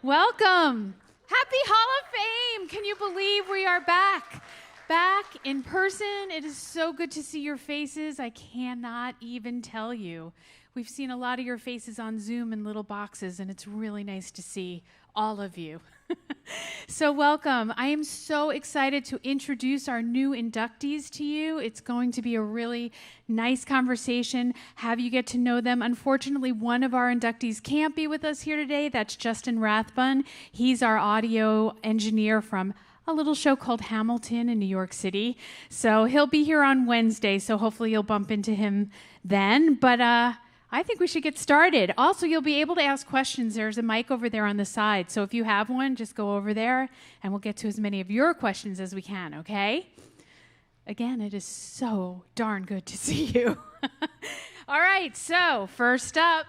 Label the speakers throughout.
Speaker 1: Welcome. Happy Hall of Fame. Can you believe we are back? Back in person. It is so good to see your faces. I cannot even tell you. We've seen a lot of your faces on Zoom in little boxes, and it's really nice to see all of you. So welcome. I am so excited to introduce our new inductees to you. It's going to be a really nice conversation, have you get to know them. Unfortunately, one of our inductees can't be with us here today. That's Justin Rathbun. He's our audio engineer from a little show called Hamilton in New York City. So he'll be here on Wednesday, so hopefully you'll bump into him then. But I think we should get started. Also, you'll be able to ask questions. There's a mic over there on the side. So if you have one, just go over there, and we'll get to as many of your questions as we can, okay? Again, it is so darn good to see you. All right, so first up,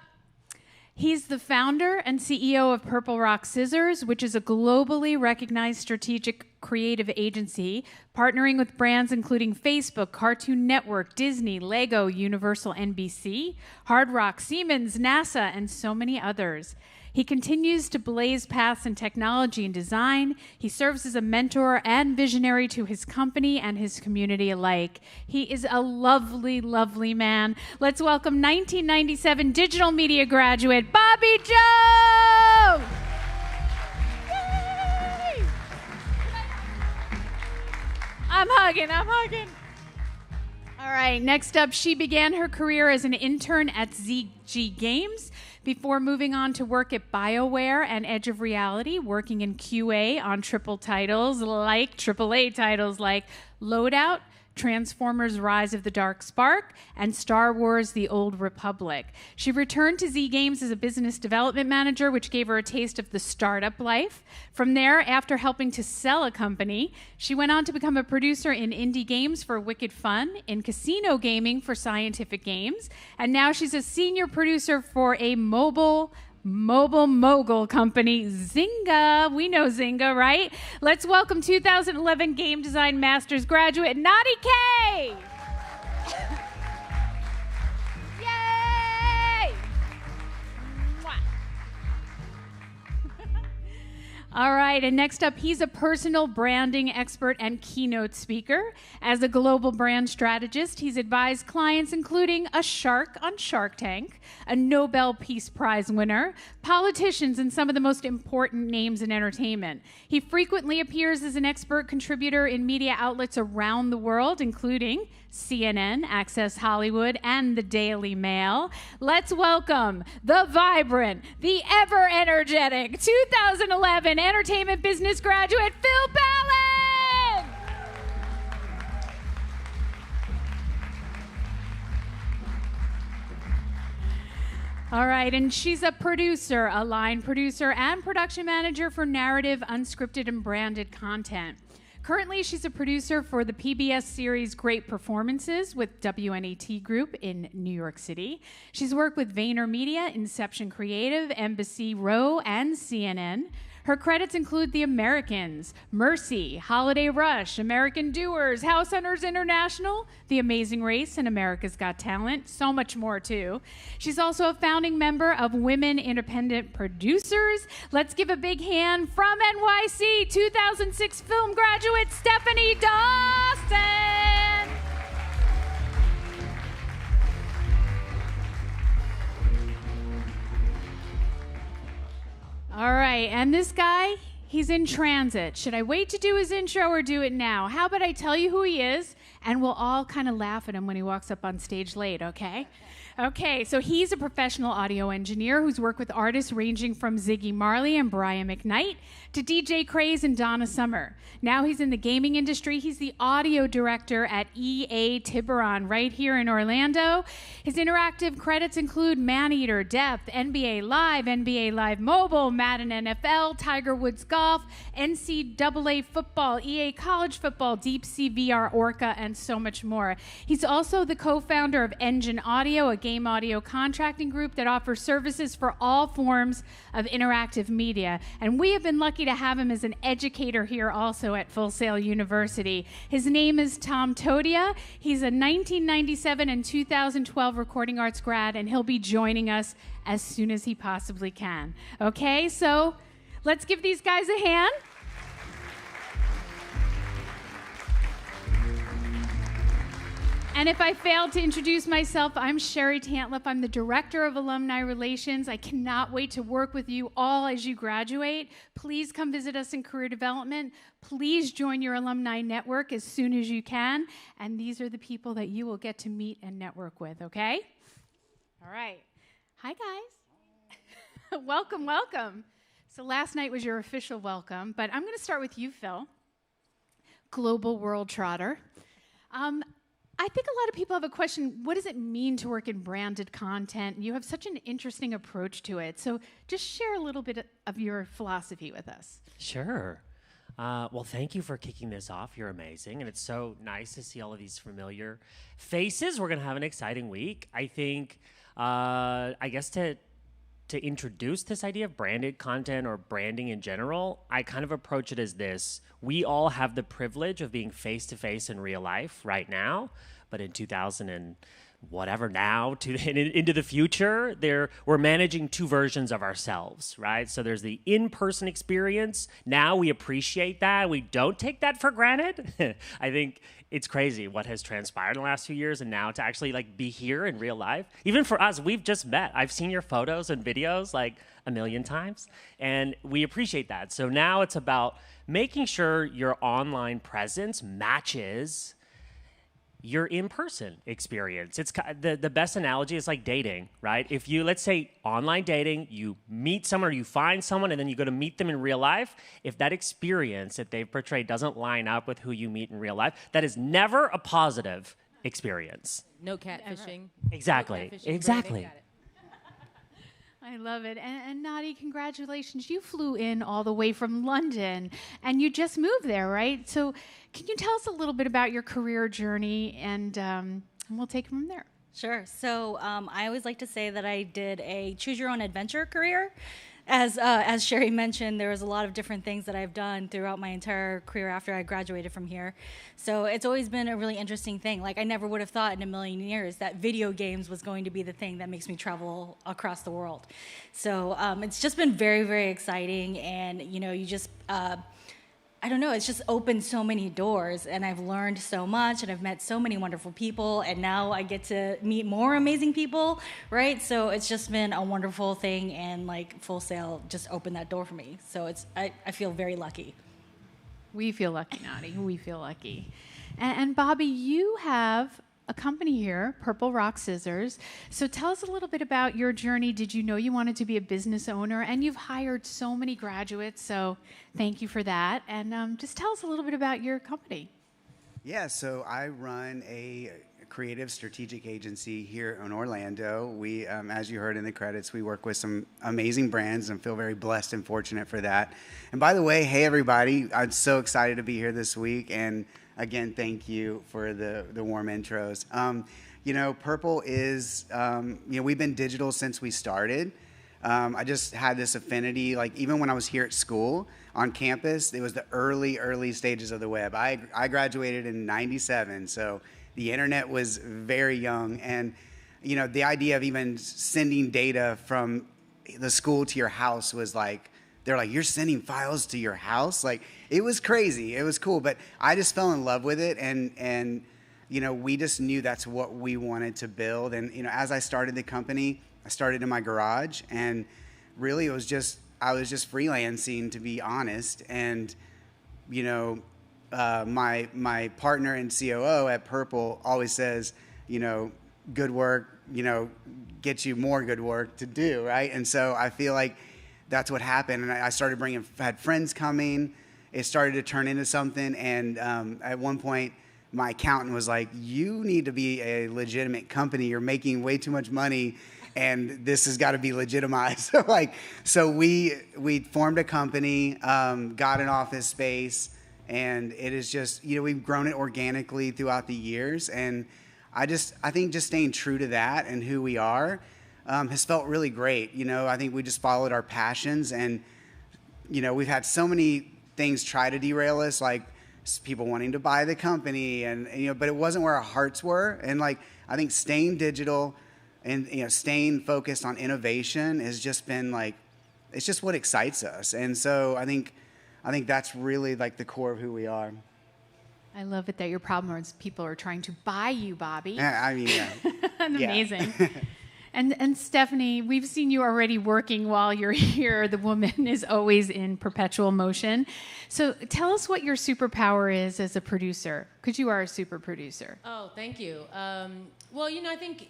Speaker 1: he's the founder and CEO of Purple Rock Scissors, which is a globally recognized strategic creative agency, partnering with brands including Facebook, Cartoon Network, Disney, Lego, Universal, NBC, Hard Rock, Siemens, NASA, and so many others. He continues to blaze paths in technology and design. He serves as a mentor and visionary to his company and his community alike. He is a lovely, lovely man. Let's welcome 1997 digital media graduate, Bobby Joe! Yay! I'm hugging. All right, next up, she began her career as an intern at ZG Games before moving on to work at BioWare and Edge of Reality, working in QA on AAA titles like Loadout, Transformers Rise of the Dark Spark, and Star Wars The Old Republic. She returned to Z Games as a business development manager, which gave her a taste of the startup life. From there, after helping to sell a company, she went on to become a producer in indie games for Wicked Fun, in casino gaming for Scientific Games, and now she's a senior producer for a mobile mogul company, Zynga. We know Zynga, right? Let's welcome 2011 Game Design Masters graduate, Narie Kay! Yay! Mwah. All right, and next up, he's a personal branding expert and keynote speaker. As a global brand strategist, he's advised clients including a shark on Shark Tank, a Nobel Peace Prize winner, politicians, and some of the most important names in entertainment. He frequently appears as an expert contributor in media outlets around the world, including CNN, Access Hollywood, and the Daily Mail. Let's welcome the vibrant, the ever-energetic 2011 entertainment business graduate, Phil Pallen! All right, and she's a producer, a line producer, and production manager for narrative, unscripted, and branded content. Currently, she's a producer for the PBS series Great Performances with WNET Group in New York City. She's worked with VaynerMedia, Inception Creative, Embassy Row, and CNN. Her credits include The Americans, Mercy, Holiday Rush, American Doers, House Hunters International, The Amazing Race, and America's Got Talent. So much more, too. She's also a founding member of Women Independent Producers. Let's give a big hand from NYC 2006 film graduate, Stephanie Dawson. All right, and this guy, he's in transit. Should I wait to do his intro or do it now? How about I tell you who he is, and we'll all kind of laugh at him when he walks up on stage late, okay? Okay, so he's a professional audio engineer who's worked with artists ranging from Ziggy Marley and Brian McKnight to DJ Craze and Donna Summer. Now he's in the gaming industry. He's the audio director at EA Tiburon right here in Orlando. His interactive credits include Maneater, Depth, NBA Live Mobile, Madden NFL, Tiger Woods Golf, NCAA Football, EA College Football, Deep Sea VR Orca, and so much more. He's also the co-founder of Engine Audio, a game audio contracting group that offers services for all forms of interactive media. And we have been lucky to have him as an educator here also at Full Sail University. His name is Tom Todia. He's a 1997 and 2012 recording arts grad, and he'll be joining us as soon as he possibly can. Okay, so Let's give these guys a hand. And if I failed to introduce myself, I'm Sherry Tantliff. I'm the Director of Alumni Relations. I cannot wait to work with you all as you graduate. Please come visit us in career development. Please join your alumni network as soon as you can. And these are the people that you will get to meet and network with, okay? All right. Hi, guys. Welcome, welcome. So last night was your official welcome, but I'm going to start with you, Phil. Global World Trotter. I think a lot of people have a question, what does it mean to work in branded content? You have such an interesting approach to it. So just share a little bit of your philosophy with us.
Speaker 2: Sure. Well, thank you for kicking this off. You're amazing. And it's so nice to see all of these familiar faces. We're going to have an exciting week. I think, I guess to introduce this idea of branded content or branding in general, I kind of approach it as this. We all have the privilege of being face-to-face in real life right now, but in 2000 and whatever now into the future, we're managing two versions of ourselves, right? So there's the in-person experience. Now we appreciate that. We don't take that for granted. I think it's crazy what has transpired in the last few years, and now to actually be here in real life. Even for us, we've just met. I've seen your photos and videos a million times, and we appreciate that. So now it's about making sure your online presence matches your in-person experience. It's the best analogy is like dating, right? If you, let's say online dating, you meet someone or you find someone and then you go to meet them in real life, if that experience that they've portrayed doesn't line up with who you meet in real life, that is never a positive experience.
Speaker 3: No catfishing.
Speaker 2: Exactly.
Speaker 3: No catfishing.
Speaker 2: Exactly.
Speaker 1: I love it. And Narie, congratulations. You flew in all the way from London, and you just moved there, right? So can you tell us a little bit about your career journey, and we'll take it from there.
Speaker 4: Sure. So I always like to say that I did a choose-your-own-adventure career. As Sherry mentioned, there was a lot of different things that I've done throughout my entire career after I graduated from here. So it's always been a really interesting thing. I never would have thought in a million years that video games was going to be the thing that makes me travel across the world. So it's just been very, very exciting. And, you just... I don't know, it's just opened so many doors, and I've learned so much, and I've met so many wonderful people, and now I get to meet more amazing people, right? So it's just been a wonderful thing, and Full Sail just opened that door for me. So I feel very lucky.
Speaker 1: We feel lucky, Narie. We feel lucky. And Bobby, you have a company here, Purple Rock Scissors. So tell us a little bit about your journey. Did you know you wanted to be a business owner? And you've hired so many graduates, so thank you for that. And just tell us a little bit about your company.
Speaker 5: Yeah, so I run a creative strategic agency here in Orlando. We, as you heard in the credits, we work with some amazing brands and feel very blessed and fortunate for that. And by the way, hey everybody, I'm so excited to be here this week, and again, thank you for the warm intros. Purple is, we've been digital since we started. I just had this affinity, even when I was here at school on campus, it was the early stages of the web. I graduated in '97, so the internet was very young. And, the idea of even sending data from the school to your house was they're like, you're sending files to your house? It was crazy. It was cool. But I just fell in love with it. And we just knew that's what we wanted to build. And, as I started the company, I started in my garage. And really, I was just freelancing, to be honest. And, my partner and COO at Purple always says, good work, gets you more good work to do, right? And so I feel like that's what happened. And I started had friends coming. It started to turn into something. And at one point, my accountant was like, you need to be a legitimate company. You're making way too much money, and this has got to be legitimized. So we formed a company, got an office space, and it is just, we've grown it organically throughout the years. And I think just staying true to that and who we are has felt really great. I think we just followed our passions, and, we've had so many things try to derail us, people wanting to buy the company, and, but it wasn't where our hearts were. And I think staying digital and, staying focused on innovation has just been it's just what excites us. And so I think that's really like the core of who we are.
Speaker 1: I love it that your problem is people are trying to buy you, Bobby.
Speaker 5: I mean, yeah.
Speaker 1: Amazing. And Stephanie, we've seen you already working while you're here. The woman is always in perpetual motion. So tell us what your superpower is as a producer, because you are a super producer.
Speaker 3: Oh, thank you. Well, I think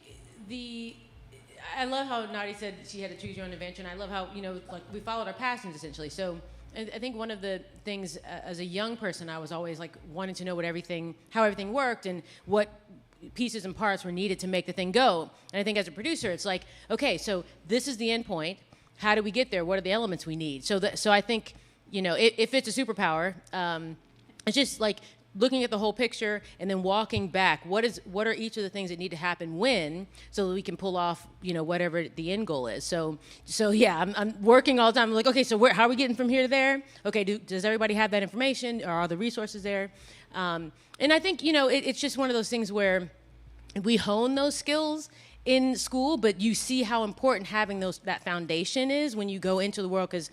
Speaker 3: I love how Narie said she had to choose your own adventure, and I love how, like we followed our passions essentially. So I think one of the things as a young person, I was always like wanting to know how everything worked and what pieces and parts were needed to make the thing go. And I think as a producer, it's like, okay, so this is the end point. How do we get there? What are the elements we need? So I think, if it's a superpower, it's just like looking at the whole picture and then walking back. What are each of the things that need to happen when, so that we can pull off, whatever the end goal is. So yeah, I'm working all the time. I'm like, okay, so how are we getting from here to there? Okay, does everybody have that information? Are the resources there? And I think, it's just one of those things where we hone those skills in school, but you see how important having that foundation is when you go into the world, because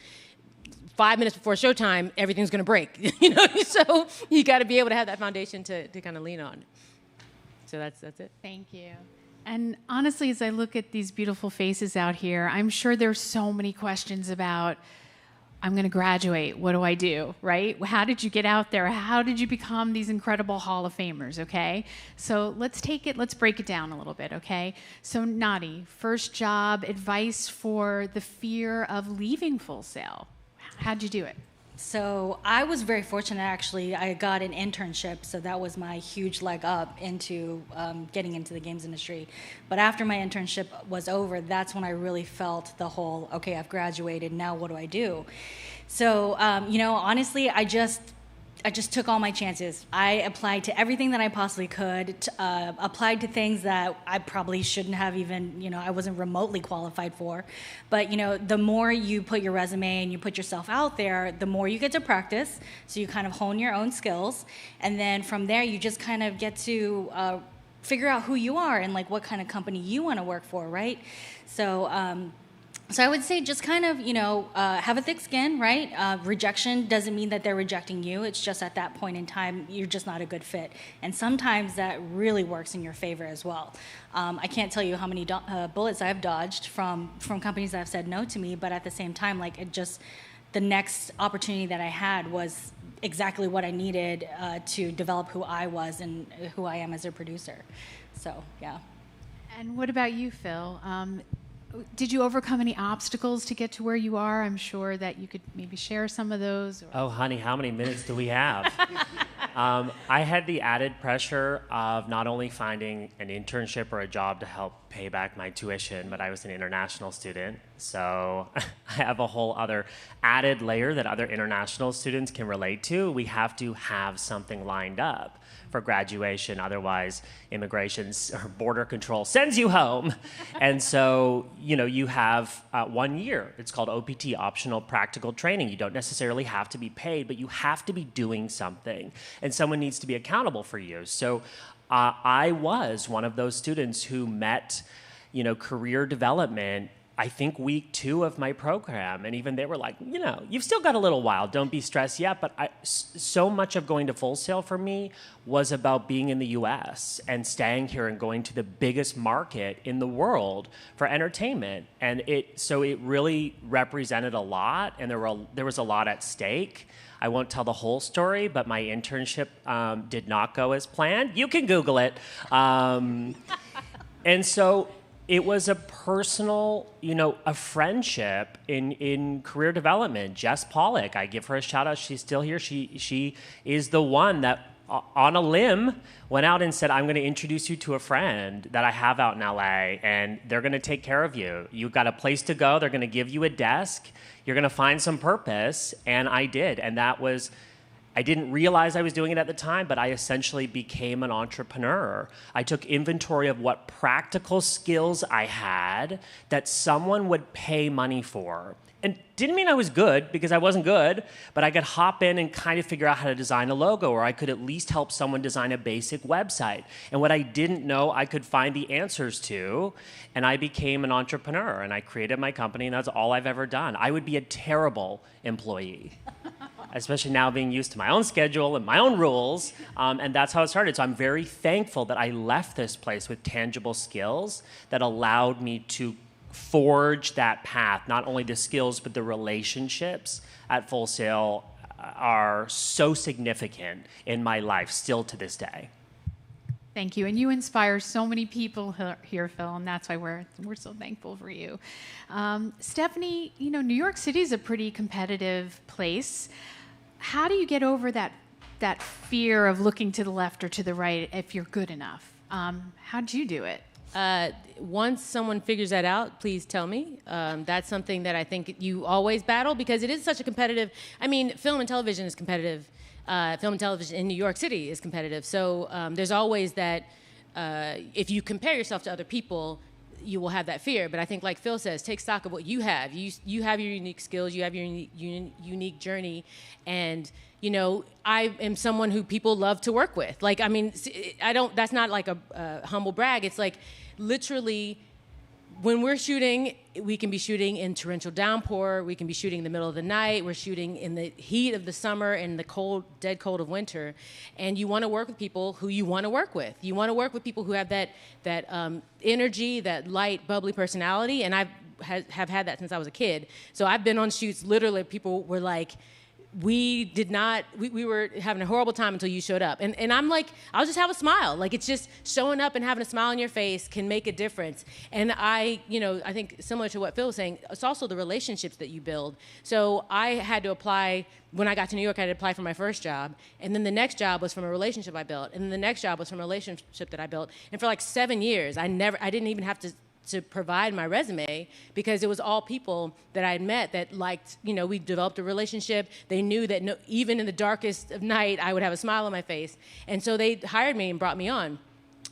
Speaker 3: 5 minutes before showtime, everything's going to break, So you got to be able to have that foundation to kind of lean on. So that's it.
Speaker 1: Thank you. And honestly, as I look at these beautiful faces out here, I'm sure there's so many questions about, I'm going to graduate. What do I do, right? How did you get out there? How did you become these incredible Hall of Famers, okay? So let's break it down a little bit, okay? So Narie, first job, advice for the fear of leaving Full Sail. How'd you do it?
Speaker 4: So I was very fortunate, actually. I got an internship, so that was my huge leg up into getting into the games industry. But after my internship was over, that's when I really felt the whole, okay, I've graduated, now what do I do? So, honestly, I just took all my chances. I applied to everything that I possibly could, applied to things that I probably shouldn't have even, I wasn't remotely qualified for. But, the more you put your resume and you put yourself out there, the more you get to practice. So you kind of hone your own skills. And then from there, you just kind of get to figure out who you are and like what kind of company you want to work for, right? So I would say just kind of, have a thick skin, right? Rejection doesn't mean that they're rejecting you. It's just at that point in time, you're just not a good fit. And sometimes that really works in your favor as well. I can't tell you how many bullets I've dodged from companies that have said no to me, but at the same time, like the next opportunity that I had was exactly what I needed to develop who I was and who I am as a producer. So, yeah.
Speaker 1: And what about you, Phil? Did you overcome any obstacles to get to where you are? I'm sure that you could maybe share some of those.
Speaker 2: Oh, honey, how many minutes do we have? I had the added pressure of not only finding an internship or a job to help pay back my tuition, but I was an international student. So I have a whole other added layer that other international students can relate to. We have to have something lined up for graduation, otherwise immigration or border control sends you home. And so, you have 1 year. It's called OPT, optional practical training. You don't necessarily have to be paid, but you have to be doing something. And someone needs to be accountable for you. So I was one of those students who met, career development, I think week 2 of my program, and even they were like, you've still got a little while, don't be stressed yet. But so much of going to Full Sail for me was about being in the US and staying here and going to the biggest market in the world for entertainment. And it really represented a lot, and there was a lot at stake. I won't tell the whole story, but my internship did not go as planned. You can Google it. And so it was a personal, a friendship in career development. Jess Pollock, I give her a shout out. She's still here. She is the one that on a limb went out and said, I'm going to introduce you to a friend that I have out in LA, and they're going to take care of you. You've got a place to go. They're going to give you a desk. You're going to find some purpose. And I did. And that was I didn't realize I was doing it at the time, but I essentially became an entrepreneur. I took inventory of what practical skills I had that someone would pay money for. And didn't mean I was good, because I wasn't good, but I could hop in and kind of figure out how to design a logo, or I could at least help someone design a basic website. And what I didn't know, I could find the answers to, and I became an entrepreneur, and I created my company, and that's all I've ever done. I would be a terrible employee, especially now being used to my own schedule and my own rules, and that's how it started. So I'm very thankful that I left this place with tangible skills that allowed me to forge that path. Not only the skills, but the relationships at Full Sail are so significant in my life still to this day.
Speaker 1: Thank you. And you inspire so many people here, Phil, and that's why we're so thankful for you. Stephanie, you know, New York City is a pretty competitive place. How do you get over that fear of looking to the left or to the right if you're good enough? How'd you do it?
Speaker 3: Once someone figures that out, please tell me. That's something that I think you always battle, because it is such a competitive, I mean, film and television is competitive. Film and television in New York City is competitive. So there's always that, if you compare yourself to other people, you will have that fear. But I think, like Phil says, take stock of what you have. You have your unique skills, you have your unique journey, and you know, I am someone who people love to work with. Like, I mean, that's not like a humble brag. It's like, literally, when we're shooting, we can be shooting in torrential downpour, we can be shooting in the middle of the night, we're shooting in the heat of the summer and the cold, dead cold of winter, and you want to work with people who you want to work with. You want to work with people who have that energy, that light, bubbly personality, and I have had that since I was a kid. So I've been on shoots, literally, people were like, we were having a horrible time until you showed up. And I'm like, I'll just have a smile. Like, it's just showing up and having a smile on your face can make a difference. And I think similar to what Phil was saying, it's also the relationships that you build. So I had to apply, when I got to New York, I had to apply for my first job. And then the next job was from a relationship I built. And then the next job was from a relationship that I built. And for like 7 years, I didn't even have to provide my resume, because it was all people that I had met that liked, you know, we developed a relationship. They knew that even in the darkest of night, I would have a smile on my face. And so they hired me and brought me on.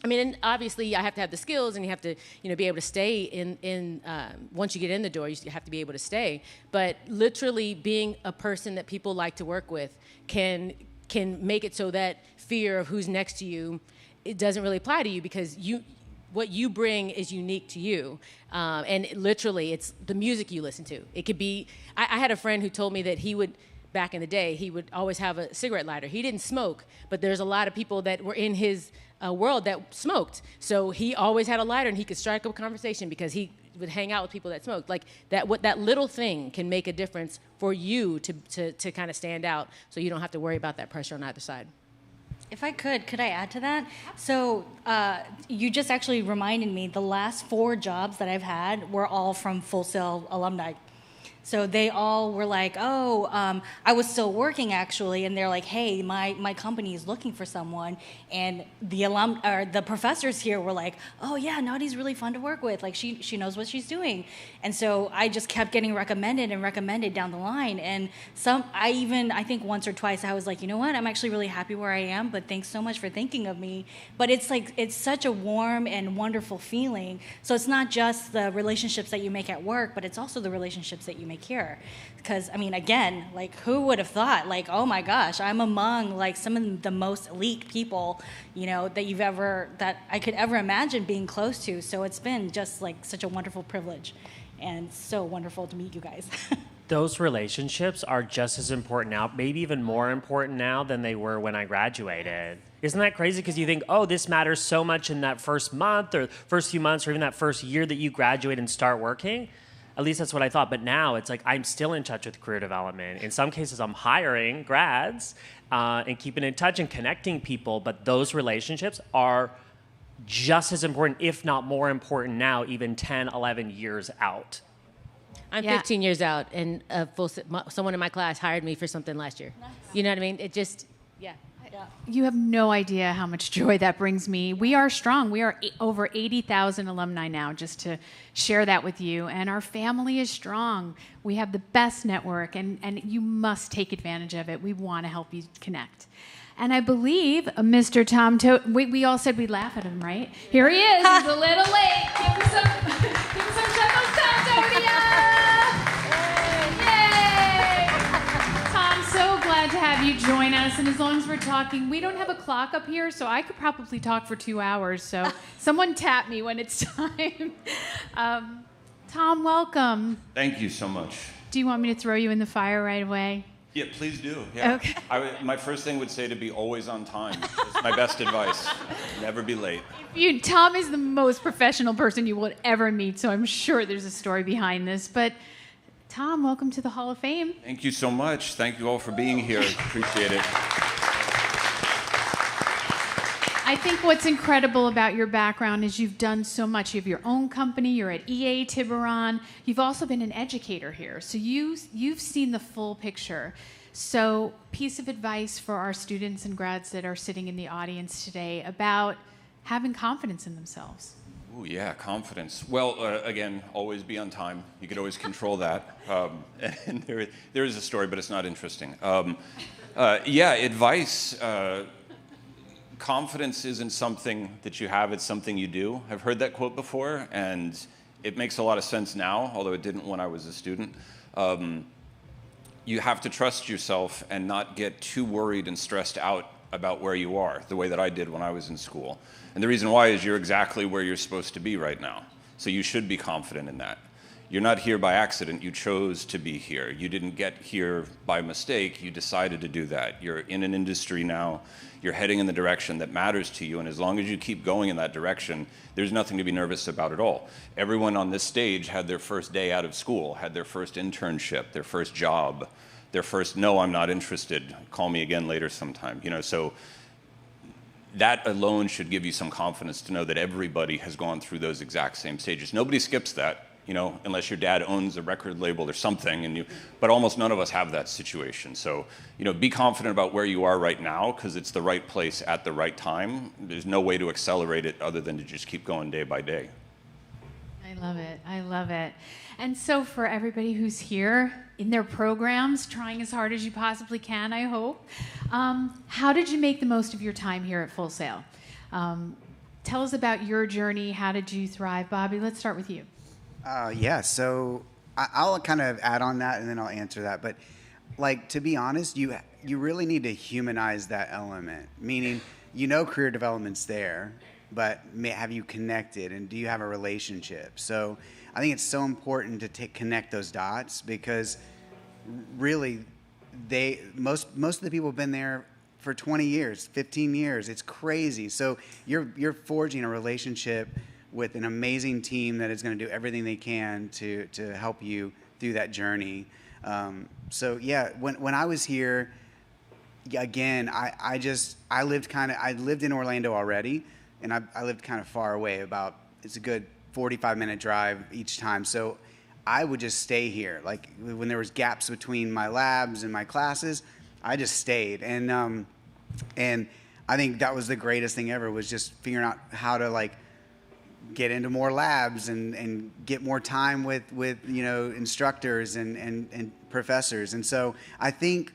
Speaker 3: I mean, and obviously I have to have the skills, and you have to, you know, be able to stay in once you get in the door, you have to be able to stay. But literally being a person that people like to work with can make it so that fear of who's next to you, it doesn't really apply to you, because what you bring is unique to you. And literally, it's the music you listen to. It could be, I had a friend who told me that back in the day, he would always have a cigarette lighter. He didn't smoke, but there's a lot of people that were in his world that smoked. So he always had a lighter, and he could strike up a conversation because he would hang out with people that smoked. Like that little thing can make a difference for you to kind of stand out, so you don't have to worry about that pressure on either side.
Speaker 4: If I could I add to that? So you just actually reminded me, the last 4 jobs that I've had were all from Full Sail alumni. So they all were like, I was still working actually, and they're like, hey, my company is looking for someone, and the professors here were like, oh yeah, Narie's really fun to work with, like she knows what she's doing, and so I just kept getting recommended down the line, and I think once or twice I was like, you know what, I'm actually really happy where I am, but thanks so much for thinking of me. But it's like, it's such a warm and wonderful feeling. So it's not just the relationships that you make at work, but it's also the relationships that you make here. Because I mean, again, like, who would have thought, like, oh my gosh, I'm among like some of the most elite people, you know, that I could ever imagine being close to. So it's been just like such a wonderful privilege, and so wonderful to meet you guys.
Speaker 2: Those relationships are just as important now, maybe even more important now than they were when I graduated. Isn't that crazy? Because you think, oh, this matters so much in that first month or first few months or even that first year that you graduate and start working. At least that's what I thought. But now it's like I'm still in touch with career development. In some cases, I'm hiring grads and keeping in touch and connecting people. But those relationships are just as important, if not more important now, even 10, 11 years out.
Speaker 3: I'm 15 years out, and someone in my class hired me for something last year. Nice. You know what I mean? It just, yeah.
Speaker 1: You have no idea how much joy that brings me. We are strong. We are over 80,000 alumni now, just to share that with you. And our family is strong. We have the best network, and you must take advantage of it. We want to help you connect. And I believe Mr. Tom we all said we'd laugh at him, right? Here he is. He's a little late. Give him some chuckles, Tom Todia. Yay! Tom, so glad to have you join us. And as long as we're talking, we don't have a clock up here, so I could probably talk for 2 hours. So someone tap me when it's time. Tom, welcome.
Speaker 6: Thank you so much.
Speaker 1: Do you want me to throw you in the fire right away?
Speaker 6: Yeah, please do. Yeah.
Speaker 1: Okay.
Speaker 6: My first thing would say to be always on time. That's my best advice. Never be late.
Speaker 1: Tom is the most professional person you will ever meet, so I'm sure there's a story behind this. But Tom, welcome to the Hall of Fame.
Speaker 6: Thank you so much. Thank you all for being here. Appreciate it.
Speaker 1: I think what's incredible about your background is you've done so much. You have your own company. You're at EA Tiburon. You've also been an educator here. So you've seen the full picture. So piece of advice for our students and grads that are sitting in the audience today about having confidence in themselves.
Speaker 6: Oh, yeah, confidence. Well, again, always be on time. You could always control that. And there is a story, but it's not interesting. Yeah, advice. Confidence isn't something that you have, it's something you do. I've heard that quote before, and it makes a lot of sense now, although it didn't when I was a student. You have to trust yourself and not get too worried and stressed out about where you are, the way that I did when I was in school. And the reason why is you're exactly where you're supposed to be right now. So you should be confident in that. You're not here by accident, you chose to be here. You didn't get here by mistake, you decided to do that. You're in an industry now, you're heading in the direction that matters to you, and as long as you keep going in that direction, there's nothing to be nervous about at all. Everyone on this stage had their first day out of school, had their first internship, their first job, their first, no, I'm not interested, call me again later sometime. So that alone should give you some confidence to know that everybody has gone through those exact same stages. Nobody skips that. Unless your dad owns a record label or something, but almost none of us have that situation. So, be confident about where you are right now, because it's the right place at the right time. There's no way to accelerate it other than to just keep going day by day.
Speaker 1: I love it. I love it. And so for everybody who's here in their programs, trying as hard as you possibly can, I hope, how did you make the most of your time here at Full Sail? Tell us about your journey. How did you thrive? Bobby, let's start with you.
Speaker 5: Yeah, so I'll kind of add on that and then I'll answer that. But to be honest, you really need to humanize that element, meaning career development's there, but have you connected and do you have a relationship? So I think it's so important to connect those dots, because really most of the people have been there for 20 years, 15 years. It's crazy. So you're forging a relationship with an amazing team that is going to do everything they can to help you through that journey. So yeah, when I was here, again, I lived in Orlando already, and I lived kind of far away. It's a good 45-minute drive each time. So I would just stay here. Like when there was gaps between my labs and my classes, I just stayed. And I think that was the greatest thing ever, was just figuring out how to get into more labs and get more time with instructors and professors. And so I think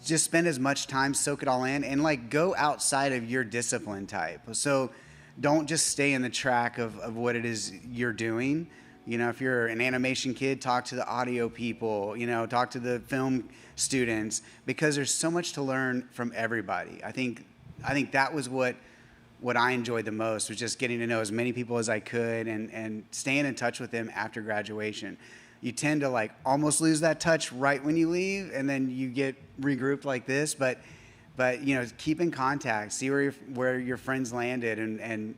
Speaker 5: just spend as much time, soak it all in, and go outside of your discipline type. So don't just stay in the track of what it is you're doing. If you're an animation kid, talk to the audio people, talk to the film students, because there's so much to learn from everybody. I think that was what I enjoyed the most, was just getting to know as many people as I could and staying in touch with them after graduation. You tend to almost lose that touch right when you leave, and then you get regrouped like this. But keep in contact, see where your friends landed, and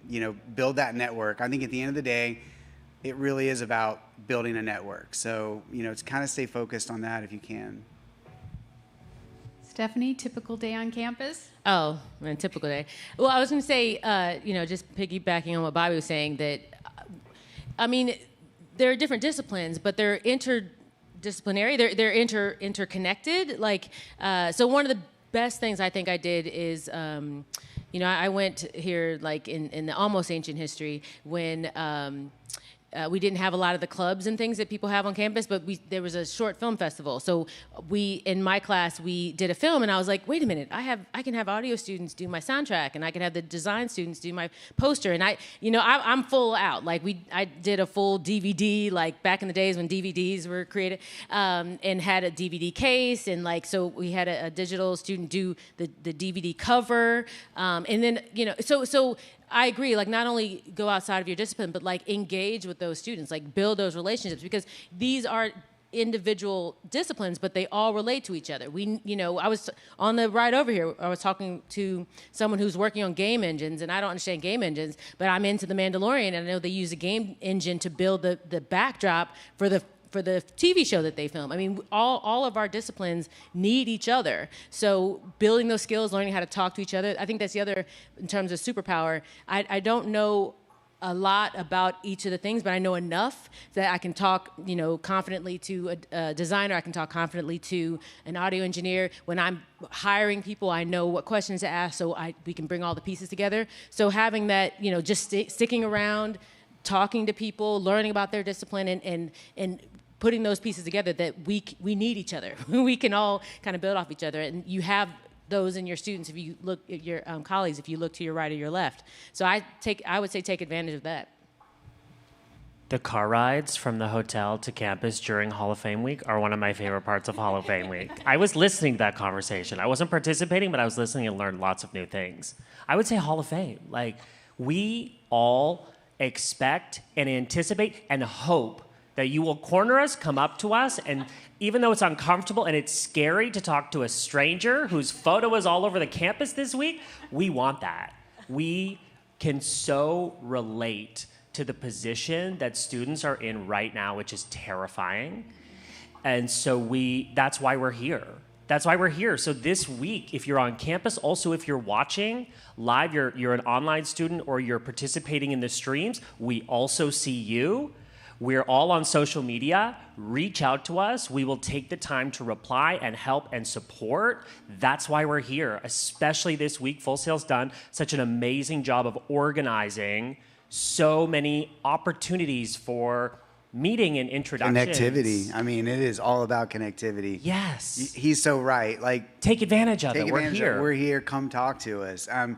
Speaker 5: build that network. I think at the end of the day, it really is about building a network. So it's kind of stay focused on that if you can.
Speaker 1: Stephanie, typical day on campus?
Speaker 3: Oh, man, typical day. Well, I was going to say, just piggybacking on what Bobby was saying, that, there are different disciplines, but they're interdisciplinary. They're interconnected. So one of the best things I think I did is, I went here like in the almost ancient history when we didn't have a lot of the clubs and things that people have on campus, but there was a short film festival. So in my class, we did a film, and I was like, wait a minute, I can have audio students do my soundtrack, and I can have the design students do my poster, and I'm full out. Like I did a full DVD, like back in the days when DVDs were created, and had a DVD case, and so we had a digital student do the DVD cover, and then so. I agree, not only go outside of your discipline, but engage with those students, build those relationships, because these are individual disciplines, but they all relate to each other. I was on the ride over here, I was talking to someone who's working on game engines, and I don't understand game engines, but I'm into The Mandalorian, and I know they use a game engine to build the backdrop for the TV show that they film. I mean, all of our disciplines need each other. So building those skills, learning how to talk to each other, I think that's the other, in terms of superpower. I don't know a lot about each of the things, but I know enough that I can talk, confidently to a designer. I can talk confidently to an audio engineer. When I'm hiring people, I know what questions to ask, so we can bring all the pieces together. So having that, just sticking around, talking to people, learning about their discipline, and putting those pieces together, that we need each other. We can all kind of build off each other, and you have those in your students if you look at your colleagues, if you look to your right or your left. So I would say take advantage of that.
Speaker 2: The car rides from the hotel to campus during Hall of Fame week are one of my favorite parts of Hall of Fame week. I was listening to that conversation. I wasn't participating, but I was listening and learned lots of new things. I would say Hall of Fame. We all expect and anticipate and hope that you will corner us, come up to us, and even though it's uncomfortable and it's scary to talk to a stranger whose photo is all over the campus this week, we want that. We can so relate to the position that students are in right now, which is terrifying. And so that's why we're here. That's why we're here. So this week, if you're on campus, also if you're watching live, you're an online student or you're participating in the streams, we also see you. We're all on social media. Reach out to us. We will take the time to reply and help and support. That's why we're here, especially this week. Full Sail's done such an amazing job of organizing so many opportunities for meeting and introductions.
Speaker 5: Connectivity. I mean, it is all about connectivity.
Speaker 2: Yes.
Speaker 5: He's so right.
Speaker 2: Take advantage of it. We're here.
Speaker 5: We're here. Come talk to us. And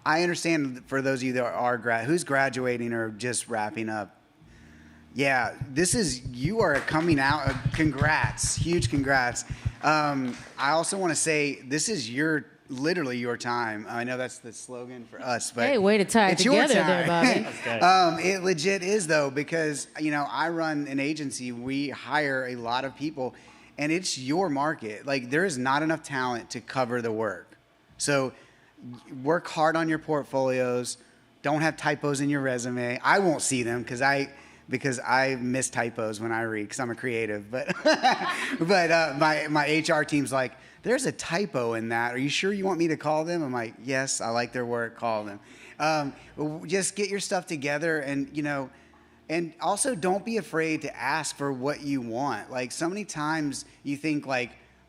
Speaker 5: I understand for those of you that are who's graduating or just wrapping up. Yeah, you are coming out. Congrats, huge congrats. I also want to say this is literally your time. I know that's the slogan for us, but
Speaker 3: hey, way to tie it together there, Bobby.
Speaker 5: It legit is though, because I run an agency. We hire a lot of people, and it's your market. There is not enough talent to cover the work, so work hard on your portfolios. Don't have typos in your resume. I won't see them because I miss typos when I read because I'm a creative. But my HR team's like, there's a typo in that. Are you sure you want me to call them? I'm like, yes, I like their work. Call them. Just get your stuff together, and also don't be afraid to ask for what you want. So many times you think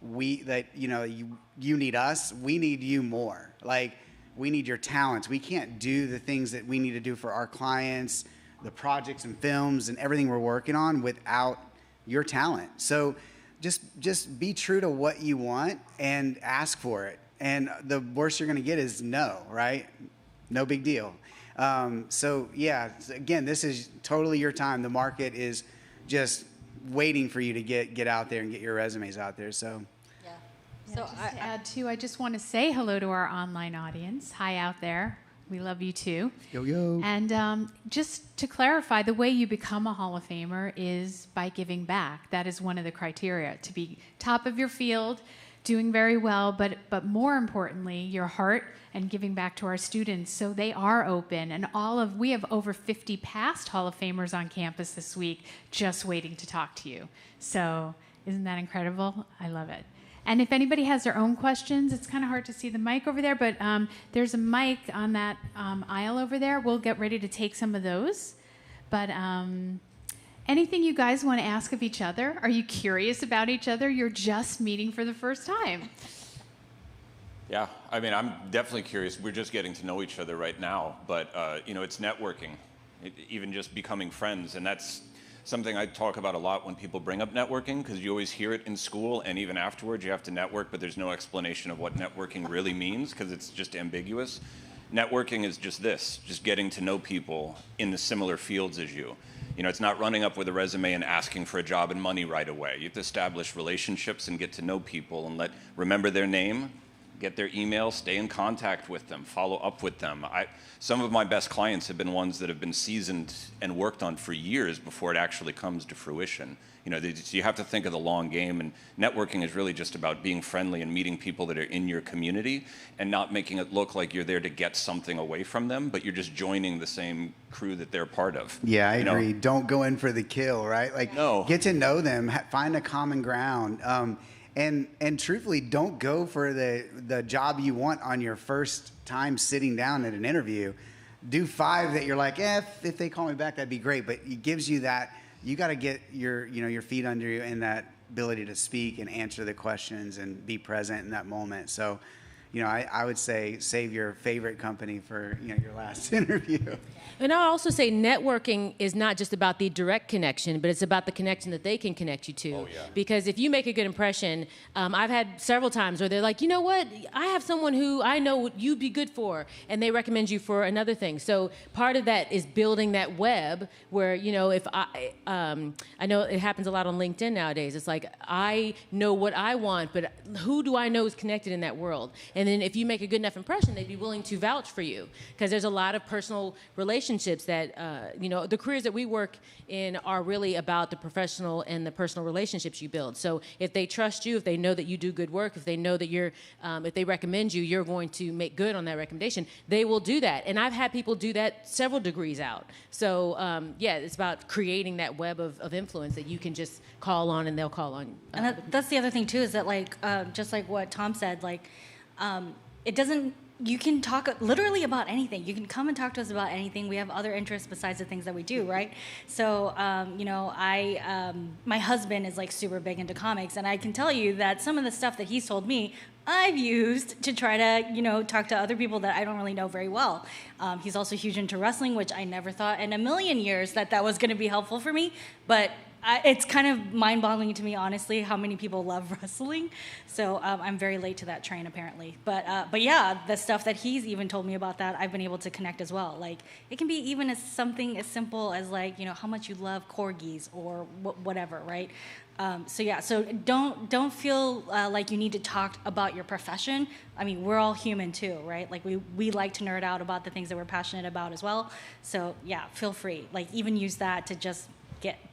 Speaker 5: you need us, we need you more. We need your talents. We can't do the things that we need to do for our clients, the projects and films and everything we're working on without your talent. So just be true to what you want and ask for it. And the worst you're going to get is no, right? No big deal. So yeah, again, this is totally your time. The market is just waiting for you to get out there and get your resumes out there. So.
Speaker 1: So to add too, I just want to say hello to our online audience. Hi out there. We love you too.
Speaker 5: Yo, yo.
Speaker 1: And just to clarify, the way you become a Hall of Famer is by giving back. That is one of the criteria, to be top of your field, doing very well, but more importantly, your heart and giving back to our students. So they are open, and we have over 50 past Hall of Famers on campus this week just waiting to talk to you. So isn't that incredible? I love it. And if anybody has their own questions, it's kind of hard to see the mic over there, but there's a mic on that aisle over there. We'll get ready to take some of those. But Anything you guys want to ask of each other? Are you curious about each other? You're just meeting for the first time.
Speaker 6: Yeah, I mean, I'm definitely curious. We're just getting to know each other right now, but it's networking, even just becoming friends, and that's something I talk about a lot when people bring up networking, because you always hear it in school and even afterwards. You have to network, but there's no explanation of what networking really means because it's just ambiguous. Networking is just this, just getting to know people in the similar fields as you. It's not running up with a resume and asking for a job and money right away. You have to establish relationships and get to know people and remember their name, get their email, stay in contact with them, follow up with them. Some of my best clients have been ones that have been seasoned and worked on for years before it actually comes to fruition. You have to think of the long game, and networking is really just about being friendly and meeting people that are in your community and not making it look like you're there to get something away from them, but you're just joining the same crew that they're part of.
Speaker 5: Yeah, I agree. Don't go in for the kill, right? Get to know them, find a common ground. And truthfully, don't go for the job you want on your first time sitting down at an interview. Do 5 that you're like, if they call me back, that'd be great. But it gives you that, you got to get your feet under you and that ability to speak and answer the questions and be present in that moment. So, I would say save your favorite company for, your last interview.
Speaker 3: And I'll also say networking is not just about the direct connection, but it's about the connection that they can connect you to.
Speaker 6: Oh, yeah.
Speaker 3: Because if you make a good impression, I've had several times where they're like, you know what, I have someone who I know you'd be good for, and they recommend you for another thing. So part of that is building that web where, if I know it happens a lot on LinkedIn nowadays. It's like, I know what I want, but who do I know is connected in that world? And then if you make a good enough impression, they'd be willing to vouch for you. Because there's a lot of personal relationships that, the careers that we work in are really about the professional and the personal relationships you build. So if they trust you, if they know that you do good work, if they know that if they recommend you, you're going to make good on that recommendation, they will do that. And I've had people do that several degrees out. So, it's about creating that web of influence that you can just call on and they'll call on.
Speaker 4: And that's the other thing, too, is that, just like what Tom said, it doesn't. You can talk literally about anything. You can come and talk to us about anything. We have other interests besides the things that we do, right? So, my husband is super big into comics, and I can tell you that some of the stuff that he's told me, I've used to try to, talk to other people that I don't really know very well. He's also huge into wrestling, which I never thought in a million years that was going to be helpful for me, but it's kind of mind-boggling to me, honestly, how many people love wrestling. So I'm very late to that train, apparently. But yeah, the stuff that he's even told me about that, I've been able to connect as well. It can be even something as simple as how much you love corgis or whatever, right? So don't feel like you need to talk about your profession. I mean, we're all human too, right? We like to nerd out about the things that we're passionate about as well. So yeah, feel free. Even use that to just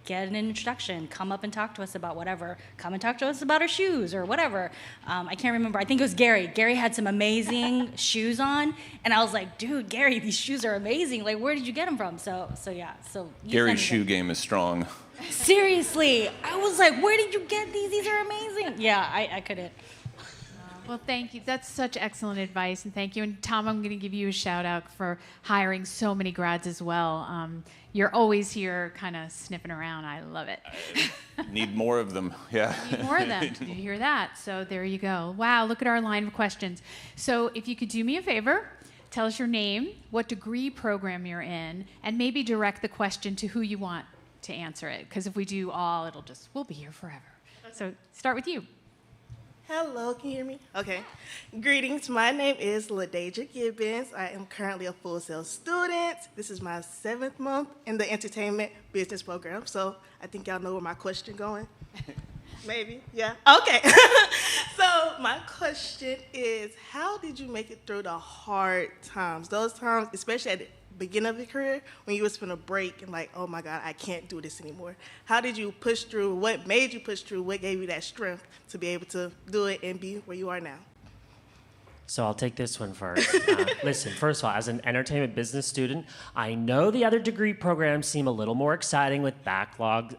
Speaker 4: get an introduction, come up and talk to us about whatever, come and talk to us about our shoes or whatever. I can't remember, I think it was Gary. Gary had some amazing shoes on, and I was like, dude, Gary, these shoes are amazing. Where did you get them from? So
Speaker 6: Gary's shoe game is strong.
Speaker 4: Seriously, I was like, where did you get these? These are amazing. Yeah, I couldn't.
Speaker 1: Well, thank you. That's such excellent advice, and thank you. And Tom, I'm going to give you a shout out for hiring so many grads as well. You're always here kind of sniffing around. I love it.
Speaker 6: Need more of them, yeah.
Speaker 1: Need more of them. Did you hear that? So there you go. Wow, look at our line of questions. So if you could do me a favor, tell us your name, what degree program you're in, and maybe direct the question to who you want to answer it. Because if we do all, we'll be here forever. So start with you.
Speaker 7: Hello, can you hear me? Okay. Greetings, my name is LaDeja Gibbons. I am currently a Full Sail student. This is my 7th month in the entertainment business program, so I think y'all know where my question going. Maybe, yeah. Okay. So my question is, how did you make it through the hard times? Those times, especially at the beginning of your career, when you was finna break and like, oh my God, I can't do this anymore. How did you push through? What made you push through? What gave you that strength to be able to do it and be where you are now?
Speaker 2: So I'll take this one first. Listen, first of all, as an entertainment business student, I know the other degree programs seem a little more exciting with backlots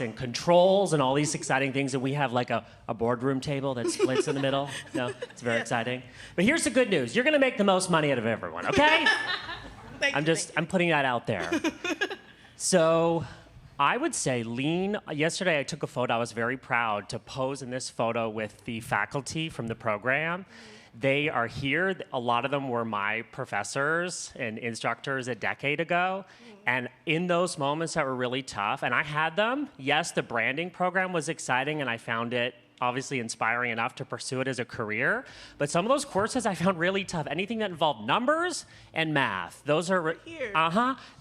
Speaker 2: and controls and all these exciting things, and we have a boardroom table that splits in the middle. No, it's very exciting. But here's the good news: you're going to make the most money out of everyone. Okay?
Speaker 7: I'm
Speaker 2: putting that out there. So I would say yesterday I took a photo. I was very proud to pose in this photo with the faculty from the program. They are here. A lot of them were my professors and instructors a decade ago. And in those moments that were really tough, and I had them, yes, the branding program was exciting and I found it obviously inspiring enough to pursue it as a career. But some of those courses I found really tough. Anything that involved numbers and math. Those are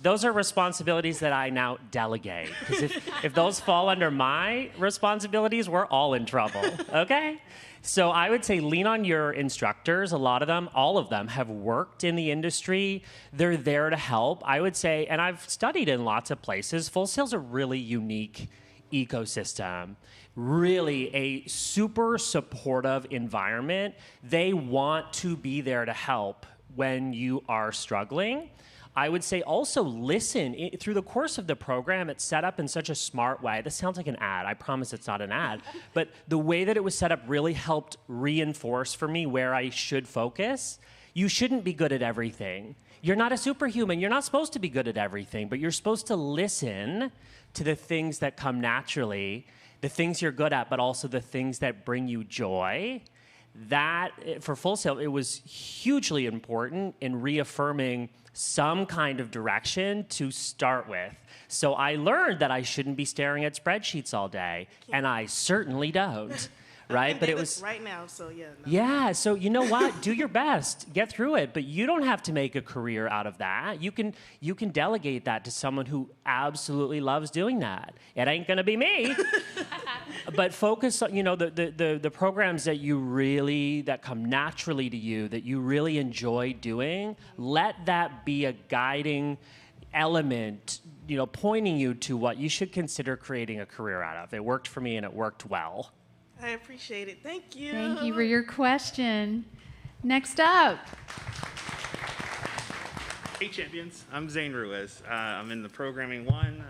Speaker 2: those are responsibilities that I now delegate. Because if those fall under my responsibilities, we're all in trouble. Okay? So I would say lean on your instructors. A lot of them, all of them, have worked in the industry. They're there to help. I would say, and I've studied in lots of places, Full Sail's a really unique ecosystem. Really a super supportive environment. They want to be there to help when you are struggling. I would say also listen. Through the course of the program, it's set up in such a smart way. This sounds like an ad. I promise it's not an ad. But the way that it was set up really helped reinforce for me where I should focus. You shouldn't be good at everything. You're not a superhuman. You're not supposed to be good at everything, but you're supposed to listen to the things that come naturally, the things you're good at, but also the things that bring you joy. That, for Full Sail, it was hugely important in reaffirming some kind of direction to start with. So I learned that I shouldn't be staring at spreadsheets all day, and I certainly don't. Right, but it was
Speaker 7: right now. So yeah. No.
Speaker 2: Yeah, so you know what? Do your best, get through it, but you don't have to make a career out of that. You can delegate that to someone who absolutely loves doing that. It ain't gonna be me. But focus on the programs that come naturally to you, that you really enjoy doing. Let that be a guiding element, pointing you to what you should consider creating a career out of. It worked for me and it worked well.
Speaker 7: I appreciate it. Thank you.
Speaker 1: Thank you for your question. Next up.
Speaker 8: Hey, champions. I'm Zane Ruiz. I'm in the programming one,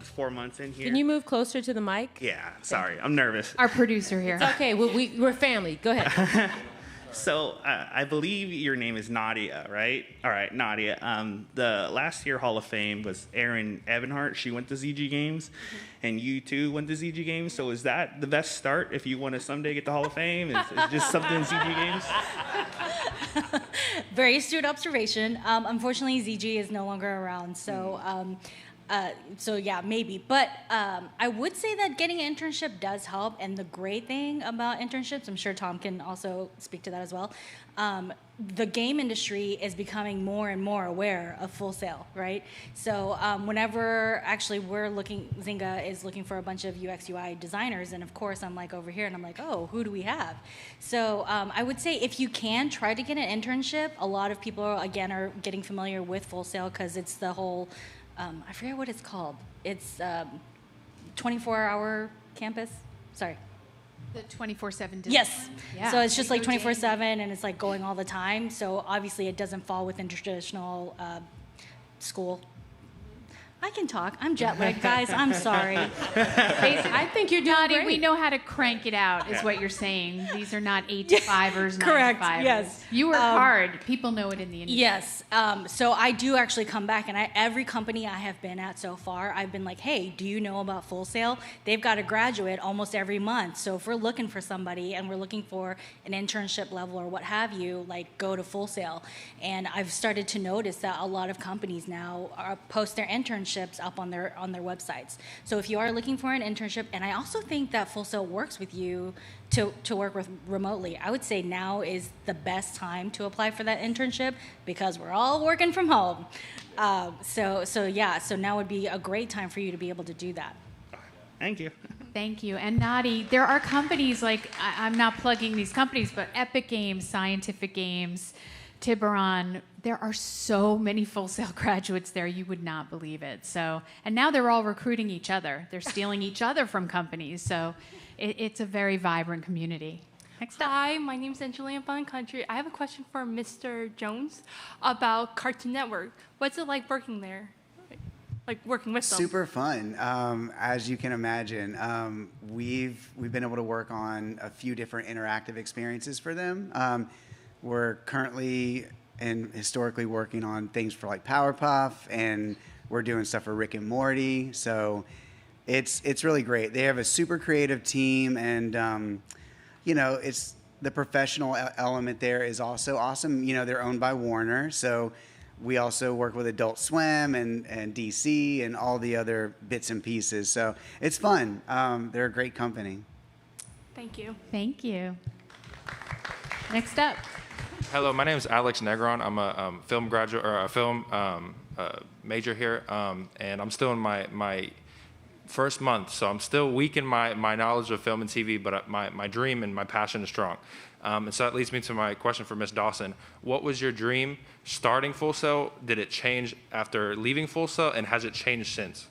Speaker 8: 4 months in here.
Speaker 3: Can you move closer to the mic?
Speaker 8: Yeah, sorry. I'm nervous.
Speaker 1: Our producer here.
Speaker 3: It's okay. We're family. Go ahead.
Speaker 8: So I believe your name is Nadia, right? All right, Nadia. The last year Hall of Fame was Erin Ebenhart. She went to ZG Games, and you too went to ZG Games. So is that the best start if you want to someday get to Hall of Fame? Is just something in ZG Games?
Speaker 4: Very astute observation. Unfortunately, ZG is no longer around, so yeah, maybe. But I would say that getting an internship does help. And the great thing about internships, I'm sure Tom can also speak to that as well, the game industry is becoming more and more aware of Full Sail, right? So whenever actually Zynga is looking for a bunch of UX UI designers, and of course I'm like over here and I'm like, oh, who do we have? So I would say if you can try to get an internship, a lot of people are getting familiar with Full Sail because it's the whole, I forget what it's called. It's 24-hour campus. Sorry.
Speaker 1: The 24/7 design.
Speaker 4: Yes.
Speaker 1: Yeah.
Speaker 4: So it's just like 24/7, and it's like going all the time. So obviously it doesn't fall within traditional school. I can talk. I'm jet lagged, guys. I'm sorry.
Speaker 3: I think you're doing great.
Speaker 1: We know how to crank it out, is what you're saying. These are not 8 to 5ers, 9
Speaker 4: Correct,
Speaker 1: to 5ers.
Speaker 4: yes.
Speaker 1: You work hard. People know it in the industry.
Speaker 4: Yes. So I do actually come back, and every company I have been at so far, I've been like, hey, do you know about Full Sail? They've got a graduate almost every month. So if we're looking for somebody and we're looking for an internship level or what have you, like go to Full Sail. And I've started to notice that a lot of companies now post their internships up on their websites. So if you are looking for an internship, and I also think that Full Sail works with you to work with remotely, I would say now is the best time to apply for that internship because we're all working from home. So now would be a great time for you to be able to do that.
Speaker 8: Thank you.
Speaker 1: Thank you. And Narie, there are companies like, I'm not plugging these companies, but Epic Games, Scientific Games, Tiburon, there are so many Full Sail graduates there, you would not believe it. So, and now they're all recruiting each other. They're stealing each other from companies. So it's a very vibrant community. Next up.
Speaker 9: Hi, my name is Angelina Country. I have a question for Mr. Jones about Cartoon Network. What's it like working there? Like working with them?
Speaker 5: Super fun. As you can imagine, we've been able to work on a few different interactive experiences for them. We're currently and historically working on things for like Powerpuff and We're doing stuff for Rick and Morty. So it's really great. They have a super creative team, and it's the professional element there is also awesome. They're owned by Warner, so we also work with Adult Swim and DC and all the other bits and pieces. So it's fun. They're a great company.
Speaker 9: Thank you.
Speaker 1: Thank you. Next up.
Speaker 10: Hello, my name is Alex Negron. I'm a film graduate or a film major here, and I'm still in my first month, so I'm still weak in my knowledge of film and TV, but my dream and my passion is strong. And so that leads me to my question for Ms. Dawson. What was your dream starting Full Sail? Did it change after leaving Full Sail, and has it changed since?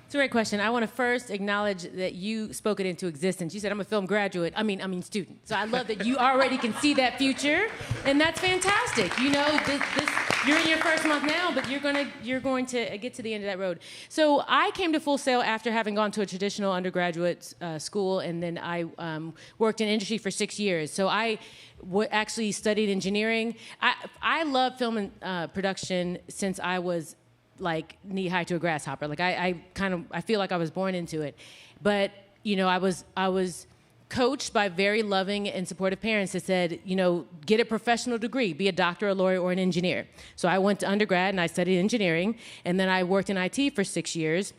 Speaker 3: It's a great question. I want to first acknowledge that you spoke it into existence. You said I'm a film graduate. I mean student. So I love that you already can see that future, and that's fantastic. You're in your first month now, but you're going to get to the end of that road. So I came to Full Sail after having gone to a traditional undergraduate school, and then I worked in industry for 6 years. So I actually studied engineering. I love film and production since I was like knee high to a grasshopper. Like I feel like I was born into it. But I was coached by very loving and supportive parents that said, get a professional degree, be a doctor, a lawyer, or an engineer. So I went to undergrad and I studied engineering, and then I worked in IT for 6 years.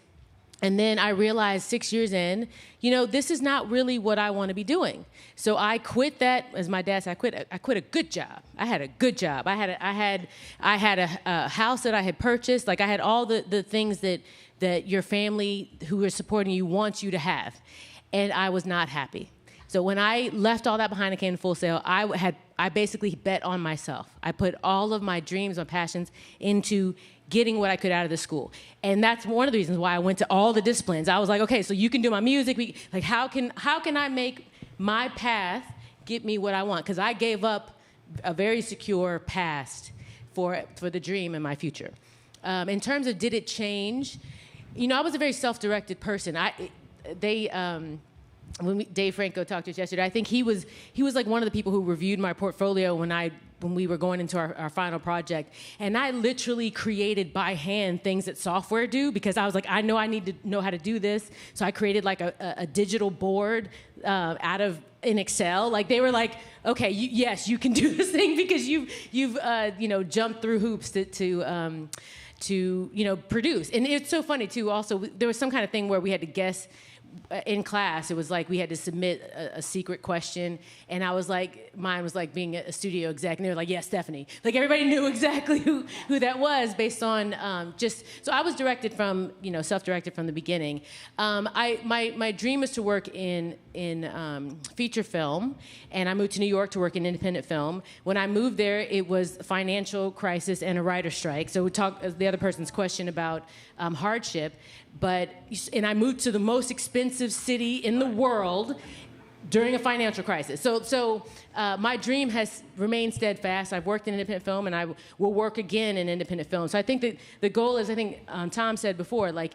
Speaker 3: And then I realized 6 years in, this is not really what I want to be doing. So I quit that, as my dad said, I quit a good job. I had a good job. I had a house that I had purchased. Like I had all the things that your family who are supporting you wants you to have. And I was not happy. So when I left all that behind and came to Full Sail, I basically bet on myself. I put all of my dreams, my passions into getting what I could out of the school. And that's one of the reasons why I went to all the disciplines. I was like, okay, so you can do my music. How can I make my path get me what I want? Because I gave up a very secure past for the dream in my future. In terms of did it change, I was a very self-directed person. When Dave Franco talked to us yesterday, I think he was like one of the people who reviewed my portfolio when we were going into our final project. And I literally created by hand things that software do, because I was like, I know I need to know how to do this. So I created like a digital board out of in Excel. Like they were like, okay, yes, you can do this thing because you've jumped through hoops to produce. And it's so funny too. Also, there was some kind of thing where we had to guess. In class, it was like we had to submit a secret question, and mine was like being a studio exec, and they were like, yeah, Stephanie. Like everybody knew exactly who that was based on so I was directed from, self-directed from the beginning. My dream is to work in feature film, and I moved to New York to work in independent film. When I moved there, it was a financial crisis and a writer's strike. So we talked the other person's question about hardship. And I moved to the most expensive city in the world during a financial crisis. So my dream has remained steadfast. I've worked in independent film, and I will work again in independent film. So I think that the goal is, Tom said before, like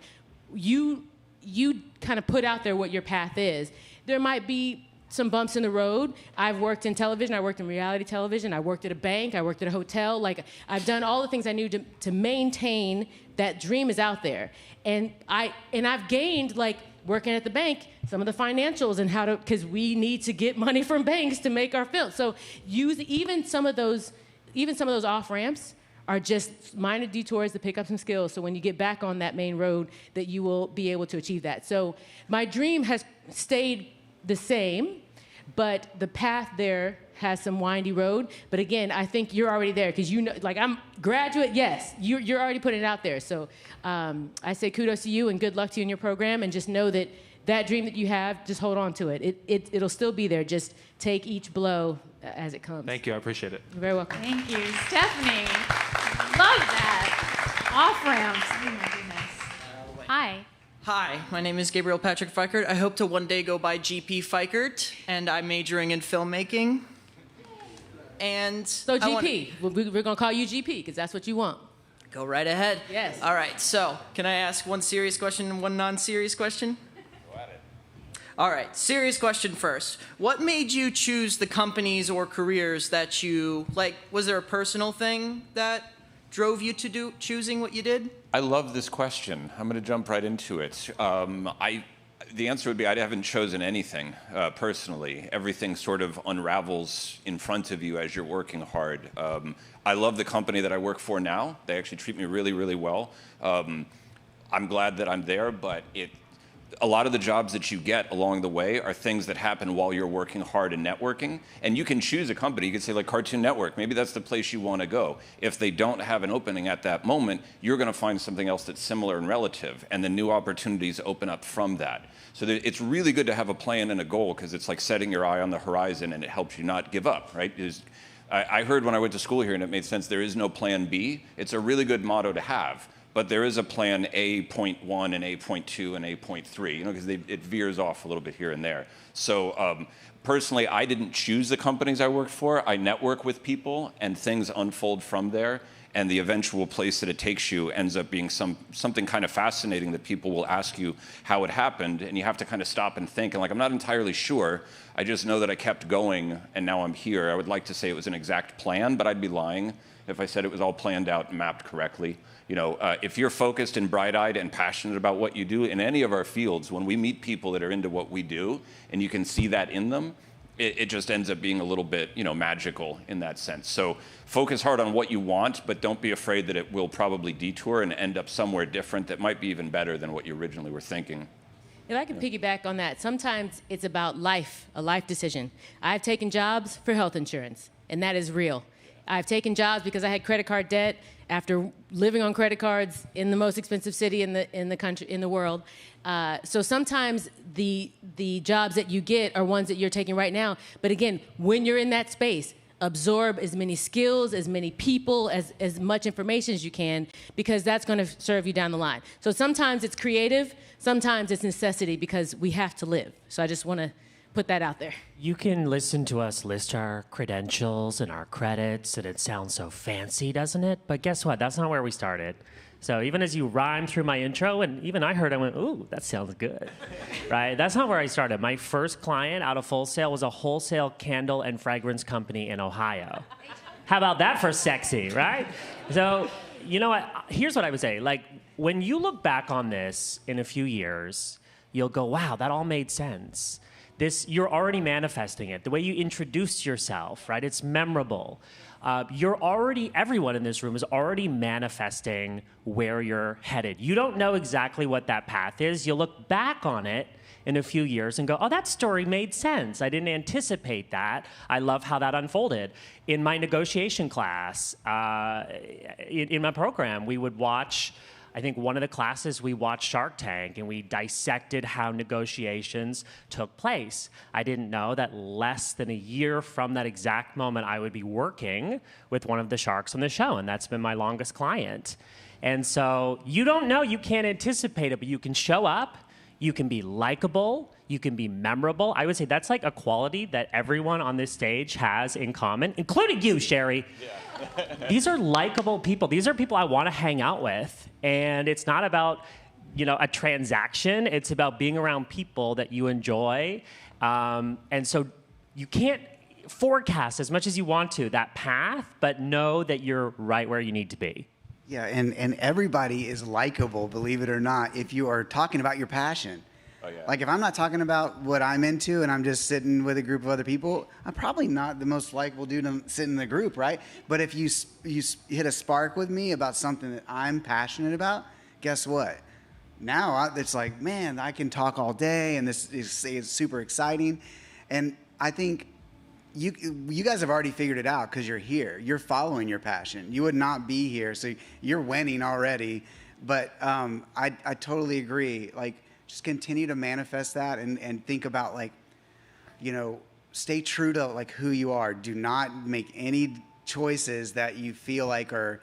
Speaker 3: you kind of put out there what your path is. There might be some bumps in the road. I've worked in television. I worked in reality television. I worked at a bank. I worked at a hotel. Like I've done all the things I knew to maintain that dream is out there. And I've gained, like, working at the bank, some of the financials and because we need to get money from banks to make our film. So even some of those off-ramps are just minor detours to pick up some skills. So when you get back on that main road, that you will be able to achieve that. So my dream has stayed the same, but the path there has some windy road. But again, I think you're already there because I'm graduate, yes, you're already putting it out there. So I say kudos to you and good luck to you in your program, and just know that dream that you have, just hold on to it. It'll still be there. Just take each blow as it comes.
Speaker 10: Thank you, I appreciate it.
Speaker 3: You're very welcome.
Speaker 1: Thank you, Stephanie. Love that. Off ramps. Oh my goodness. Hi.
Speaker 11: Hi, my name is Gabriel Patrick Fikert. I hope to one day go by GP Fikert, and I'm majoring in filmmaking. And
Speaker 3: so GP, we're going to call you GP because that's what you want.
Speaker 11: Go right ahead.
Speaker 3: Yes.
Speaker 11: All right, so can I ask one serious question and one non-serious question?
Speaker 10: Go at it.
Speaker 11: All right, serious question first. What made you choose the companies or careers that you, was there a personal thing that drove you to choosing what you did?
Speaker 6: I love this question. I'm going to jump right into it. The answer would be I haven't chosen anything personally. Everything sort of unravels in front of you as you're working hard. I love the company that I work for now. They actually treat me really, really well. I'm glad that I'm there, but a lot of the jobs that you get along the way are things that happen while you're working hard and networking. And you can choose a company. You could say like Cartoon Network. Maybe that's the place you want to go. If they don't have an opening at that moment, you're going to find something else that's similar and relative. And the new opportunities open up from that. So it's really good to have a plan and a goal because it's like setting your eye on the horizon and it helps you not give up, right? I heard when I went to school here and it made sense, there is no plan B. It's a really good motto to have. But there is a plan A.1 and A.2 and A.3, because it veers off a little bit here and there. So personally, I didn't choose the companies I worked for. I network with people, and things unfold from there. And the eventual place that it takes you ends up being something kind of fascinating that people will ask you how it happened, and you have to kind of stop and think. And I'm not entirely sure. I just know that I kept going, and now I'm here. I would like to say it was an exact plan, but I'd be lying if I said it was all planned out and mapped correctly. If you're focused and bright-eyed and passionate about what you do in any of our fields, when we meet people that are into what we do, and you can see that in them, it just ends up being a little bit, magical in that sense. So focus hard on what you want, but don't be afraid that it will probably detour and end up somewhere different that might be even better than what you originally were thinking.
Speaker 3: If I can piggyback on that, sometimes it's about life, a life decision. I've taken jobs for health insurance, and that is real. I've taken jobs because I had credit card debt after living on credit cards in the most expensive city in the country, in the world. So sometimes the jobs that you get are ones that you're taking right now. But again, when you're in that space, absorb as many skills, as many people, as much information as you can, because that's going to serve you down the line. So sometimes it's creative, sometimes it's necessity because we have to live. So I just want to put that out there.
Speaker 2: You can listen to us list our credentials and our credits, and it sounds so fancy, doesn't it? But guess what? That's not where we started. So even as you rhyme through my intro, and even I heard, I went, ooh, that sounds good, right? That's not where I started. My first client out of wholesale was a wholesale candle and fragrance company in Ohio. How about that for sexy, right? So, you know what? Here's what I would say. Like, when you look back on this in a few years, you'll go, wow, that all made sense. You're already manifesting it. The way you introduce yourself, right? It's memorable. Everyone in this room is already manifesting where you're headed. You don't know exactly what that path is. You'll look back on it in a few years and go, oh, that story made sense. I didn't anticipate that. I love how that unfolded. In my negotiation class, in my program, we would watch, I think one of the classes we watched Shark Tank, and we dissected how negotiations took place. I didn't know that less than a year from that exact moment, I would be working with one of the sharks on the show, and that's been my longest client. And so you don't know, you can't anticipate it, but you can show up, you can be likable, you can be memorable. I would say that's like a quality that everyone on this stage has in common, including you, Sherry. Yeah. These are likable people. These are people I want to hang out with. And it's not about, a transaction. It's about being around people that you enjoy. And so you can't forecast as much as you want to that path, but know that you're right where you need to be.
Speaker 5: Yeah, and everybody is likable, believe it or not, if you are talking about your passion. Oh, yeah. Like, if I'm not talking about what I'm into and I'm just sitting with a group of other people, I'm probably not the most likable dude to sit in the group, right? But if you hit a spark with me about something that I'm passionate about, guess what? Now it's like, man, I can talk all day, and this is super exciting. And I think you guys have already figured it out because you're here. You're following your passion. You would not be here, so you're winning already. But I totally agree. Like, just continue to manifest that and think about, like, stay true to, like, who you are. Do not make any choices that you feel like are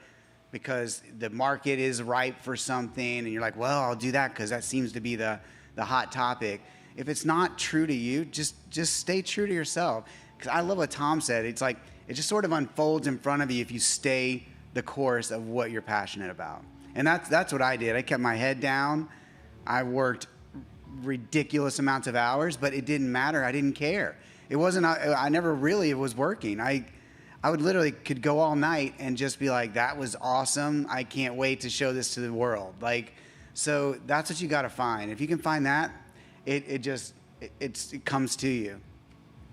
Speaker 5: because the market is ripe for something and you're like, well, I'll do that because that seems to be the hot topic. If it's not true to you, just stay true to yourself. Because I love what Tom said. It's like it just sort of unfolds in front of you if you stay the course of what you're passionate about. And that's what I did. I kept my head down. I worked ridiculous amounts of hours, but it didn't matter. I didn't care. It wasn't. I never really was working. I I would literally could go all night and just be like, that was awesome. I can't wait to show this to the world. Like, so that's what you got to find. If you can find that, it comes to you.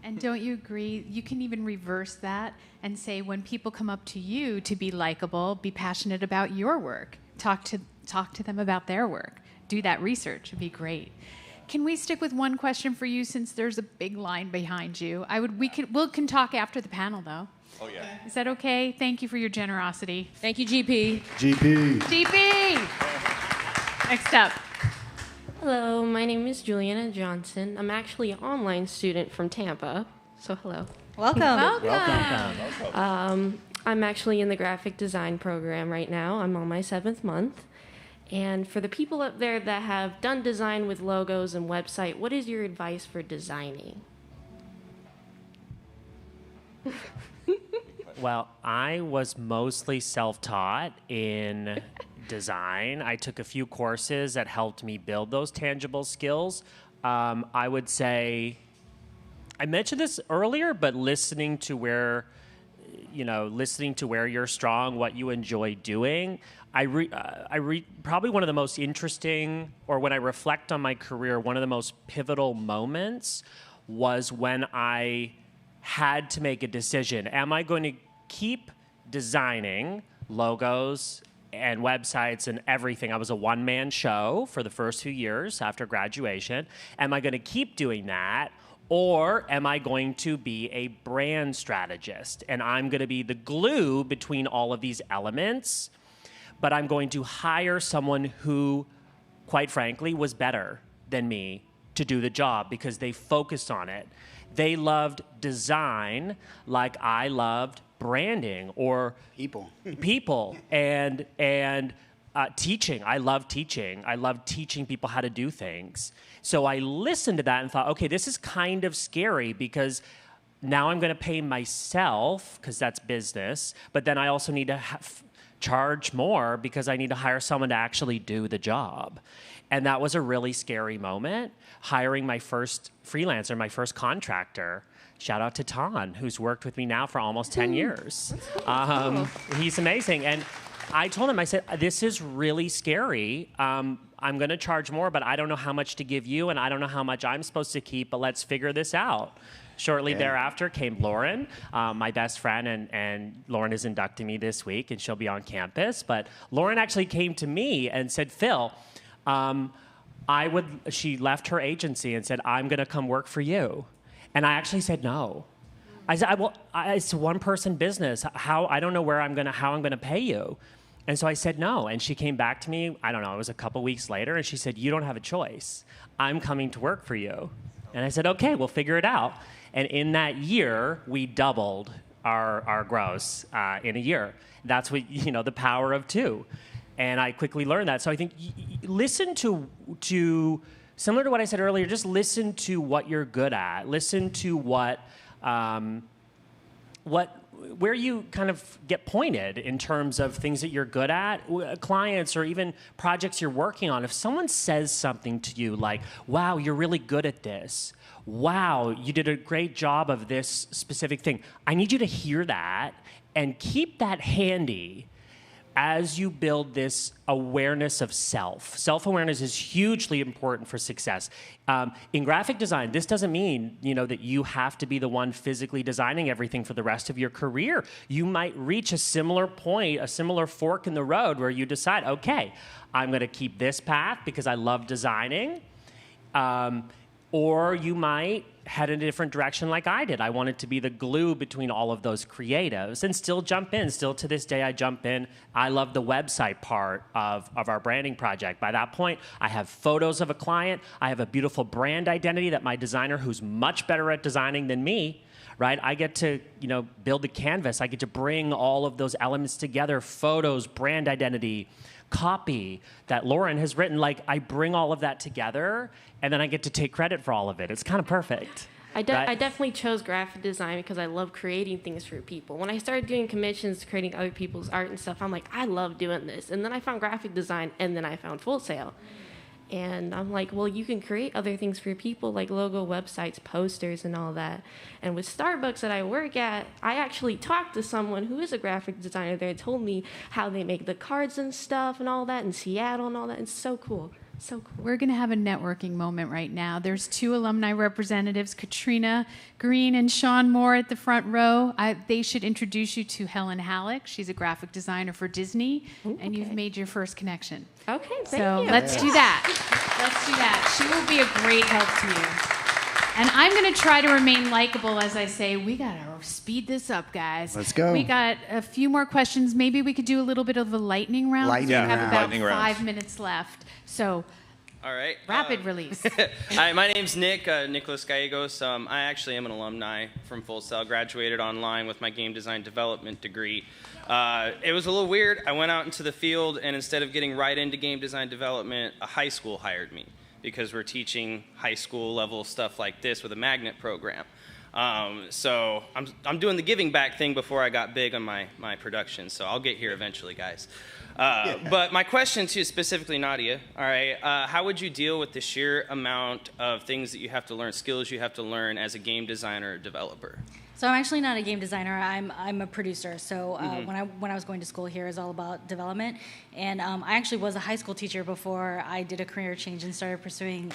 Speaker 1: And don't you agree? You can even reverse that and say when people come up to you to be likable, be passionate about your work. Talk to them about their work. Do that research. It'd be great. Can we stick with one question for you since there's a big line behind you? We can talk after the panel though.
Speaker 6: Oh yeah.
Speaker 1: Is that okay? Thank you for your generosity.
Speaker 3: Thank you, GP.
Speaker 1: GP. Next up.
Speaker 12: Hello, my name is Juliana Johnson. I'm actually an online student from Tampa. So hello.
Speaker 1: Welcome.
Speaker 12: I'm actually in the graphic design program right now. I'm on my 7th month. And for the people up there that have done design with logos and website, what is your advice for designing?
Speaker 2: Well, I was mostly self-taught in design. I took a few courses that helped me build those tangible skills. I would say, I mentioned this earlier, but listening to where you're strong, what you enjoy doing. Probably one of the most interesting, or when I reflect on my career, one of the most pivotal moments was when I had to make a decision. Am I going to keep designing logos and websites and everything? I was a one-man show for the first few years after graduation. Am I going to keep doing that? Or am I going to be a brand strategist? And I'm going to be the glue between all of these elements, but I'm going to hire someone who, quite frankly, was better than me to do the job because they focused on it. They loved design like I loved branding or people and teaching. I love teaching. I love teaching people how to do things. So I listened to that and thought, okay, this is kind of scary because now I'm going to pay myself because that's business, but then I also need to charge more because I need to hire someone to actually do the job. And that was a really scary moment, hiring my first freelancer, my first contractor. Shout out to Ton, who's worked with me now for almost 10 years. He's amazing. And I told him, I said, this is really scary. I'm going to charge more, but I don't know how much to give you, and I don't know how much I'm supposed to keep, but let's figure this out. Shortly thereafter came Lauren, my best friend, and Lauren is inducting me this week, and she'll be on campus. But Lauren actually came to me and said, Phil, she left her agency and said, I'm going to come work for you. And I actually said no. I said, it's a one-person business. I don't know how I'm going to pay you. And so I said no. And she came back to me, I don't know, it was a couple weeks later, and she said, you don't have a choice. I'm coming to work for you. And I said, okay, we'll figure it out. And in that year, we doubled our gross in a year. That's what, the power of two. And I quickly learned that. So I think listen to similar to what I said earlier, just listen to what you're good at. Listen to where you kind of get pointed in terms of things that you're good at, clients or even projects you're working on. If someone says something to you like, wow, you're really good at this. Wow, you did a great job of this specific thing. I need you to hear that and keep that handy as you build this awareness of self. Self-awareness is hugely important for success. In graphic design, this doesn't mean that you have to be the one physically designing everything for the rest of your career. You might reach a similar point, a similar fork in the road where you decide, okay, I'm gonna keep this path because I love designing. Or you might head in a different direction like I did. I wanted to be the glue between all of those creatives and still jump in. Still to this day, I jump in. I love the website part of our branding project. By that point, I have photos of a client. I have a beautiful brand identity that my designer, who's much better at designing than me, right? I get to, build the canvas. I get to bring all of those elements together, photos, brand identity, copy that Lauren has written. Like, I bring all of that together, and then I get to take credit for all of it. It's kind of perfect.
Speaker 12: I definitely chose graphic design because I love creating things for people. When I started doing commissions, creating other people's art and stuff, I'm like, I love doing this. And then I found graphic design, and then I found Full Sail. And I'm like, well, you can create other things for people like logo, websites, posters, and all that. And with Starbucks that I work at, I actually talked to someone who is a graphic designer there and told me how they make the cards and stuff and all that in Seattle and all that. It's so cool. So cool.
Speaker 1: We're going to have a networking moment right now. There's 2 alumni representatives, Katrina Green and Sean Moore at the front row. They should introduce you to Helen Halleck. She's a graphic designer for Disney, and you've made your first connection.
Speaker 12: Okay, thank
Speaker 1: So
Speaker 12: you.
Speaker 1: let's do that. Let's do that. She will be a great help to you. And I'm going to try to remain likable as I say, we got to speed this up, guys.
Speaker 5: Let's go.
Speaker 1: We got a few more questions. Maybe we could do a little bit of a lightning round.
Speaker 5: Lightning
Speaker 1: We have
Speaker 5: round.
Speaker 1: about
Speaker 13: Lightning round.
Speaker 1: 5 minutes left. So
Speaker 13: All right.
Speaker 1: rapid release.
Speaker 13: Hi, my name's Nick, Nicholas Gallegos. I actually am an alumni from Full Sail. Graduated online with my game design development degree. It was a little weird. I went out into the field, and instead of getting right into game design development, a high school hired me because we're teaching high school level stuff like this with a magnet program. So I'm doing the giving back thing before I got big on my production. So I'll get here eventually, guys. But my question to you specifically, Nadia, all right, how would you deal with the sheer amount of things that you have to learn, skills you have to learn as a game designer or developer?
Speaker 4: So I'm actually not a game designer. I'm a producer. So when I was going to school here, it's all about development. And I actually was a high school teacher before I did a career change and started pursuing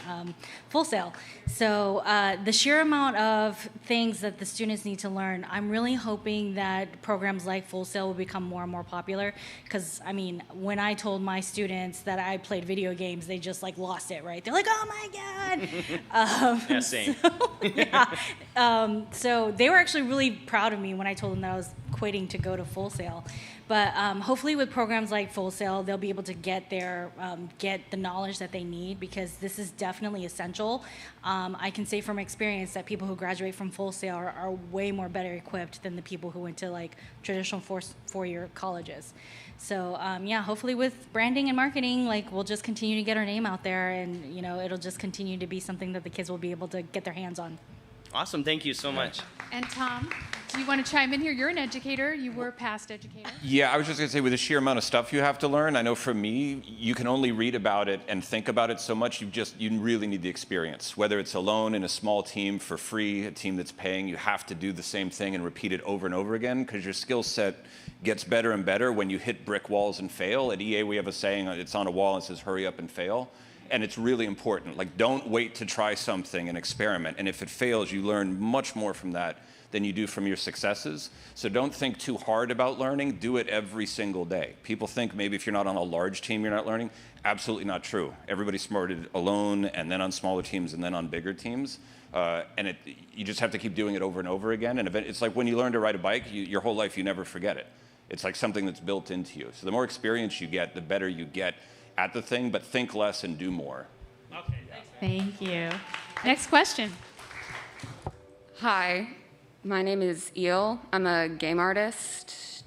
Speaker 4: Full Sail. So the sheer amount of things that the students need to learn, I'm really hoping that programs like Full Sail will become more and more popular. Because I mean, when I told my students that I played video games, they just like lost it, right? They're like, "Oh my god!"
Speaker 13: Yeah, same.
Speaker 4: So they were actually really proud of me when I told them that I was quitting to go to Full Sail. But hopefully with programs like Full Sail, they'll be able to get the knowledge that they need, because this is definitely essential. I can say from experience that people who graduate from Full Sail are way more better equipped than the people who went to like traditional four-year colleges. So yeah, hopefully with branding and marketing, like we'll just continue to get our name out there, and you know it'll just continue to be something that the kids will be able to get their hands on.
Speaker 13: Awesome. Thank you so much.
Speaker 1: And Tom, do you want to chime in here? You're an educator. You were a past educator.
Speaker 6: Yeah, I was just going to say, with the sheer amount of stuff you have to learn, I know for me, you can only read about it and think about it so much, you really need the experience. Whether it's alone in a small team for free, a team that's paying, you have to do the same thing and repeat it over and over again, because your skill set gets better and better when you hit brick walls and fail. At EA, we have a saying, it's on a wall and says, hurry up and fail. And it's really important. Like, don't wait to try something and experiment. And if it fails, you learn much more from that than you do from your successes. So don't think too hard about learning. Do it every single day. People think maybe if you're not on a large team, you're not learning. Absolutely not true. Everybody's smarted alone, and then on smaller teams, and then on bigger teams. And you just have to keep doing it over and over again. And it's like when you learn to ride a bike, your whole life, you never forget it. It's like something that's built into you. So the more experience you get, the better you get at the thing, but think less and do more.
Speaker 13: Okay.
Speaker 1: Thank you. Next question.
Speaker 14: Hi, my name is Eel. I'm a game artist,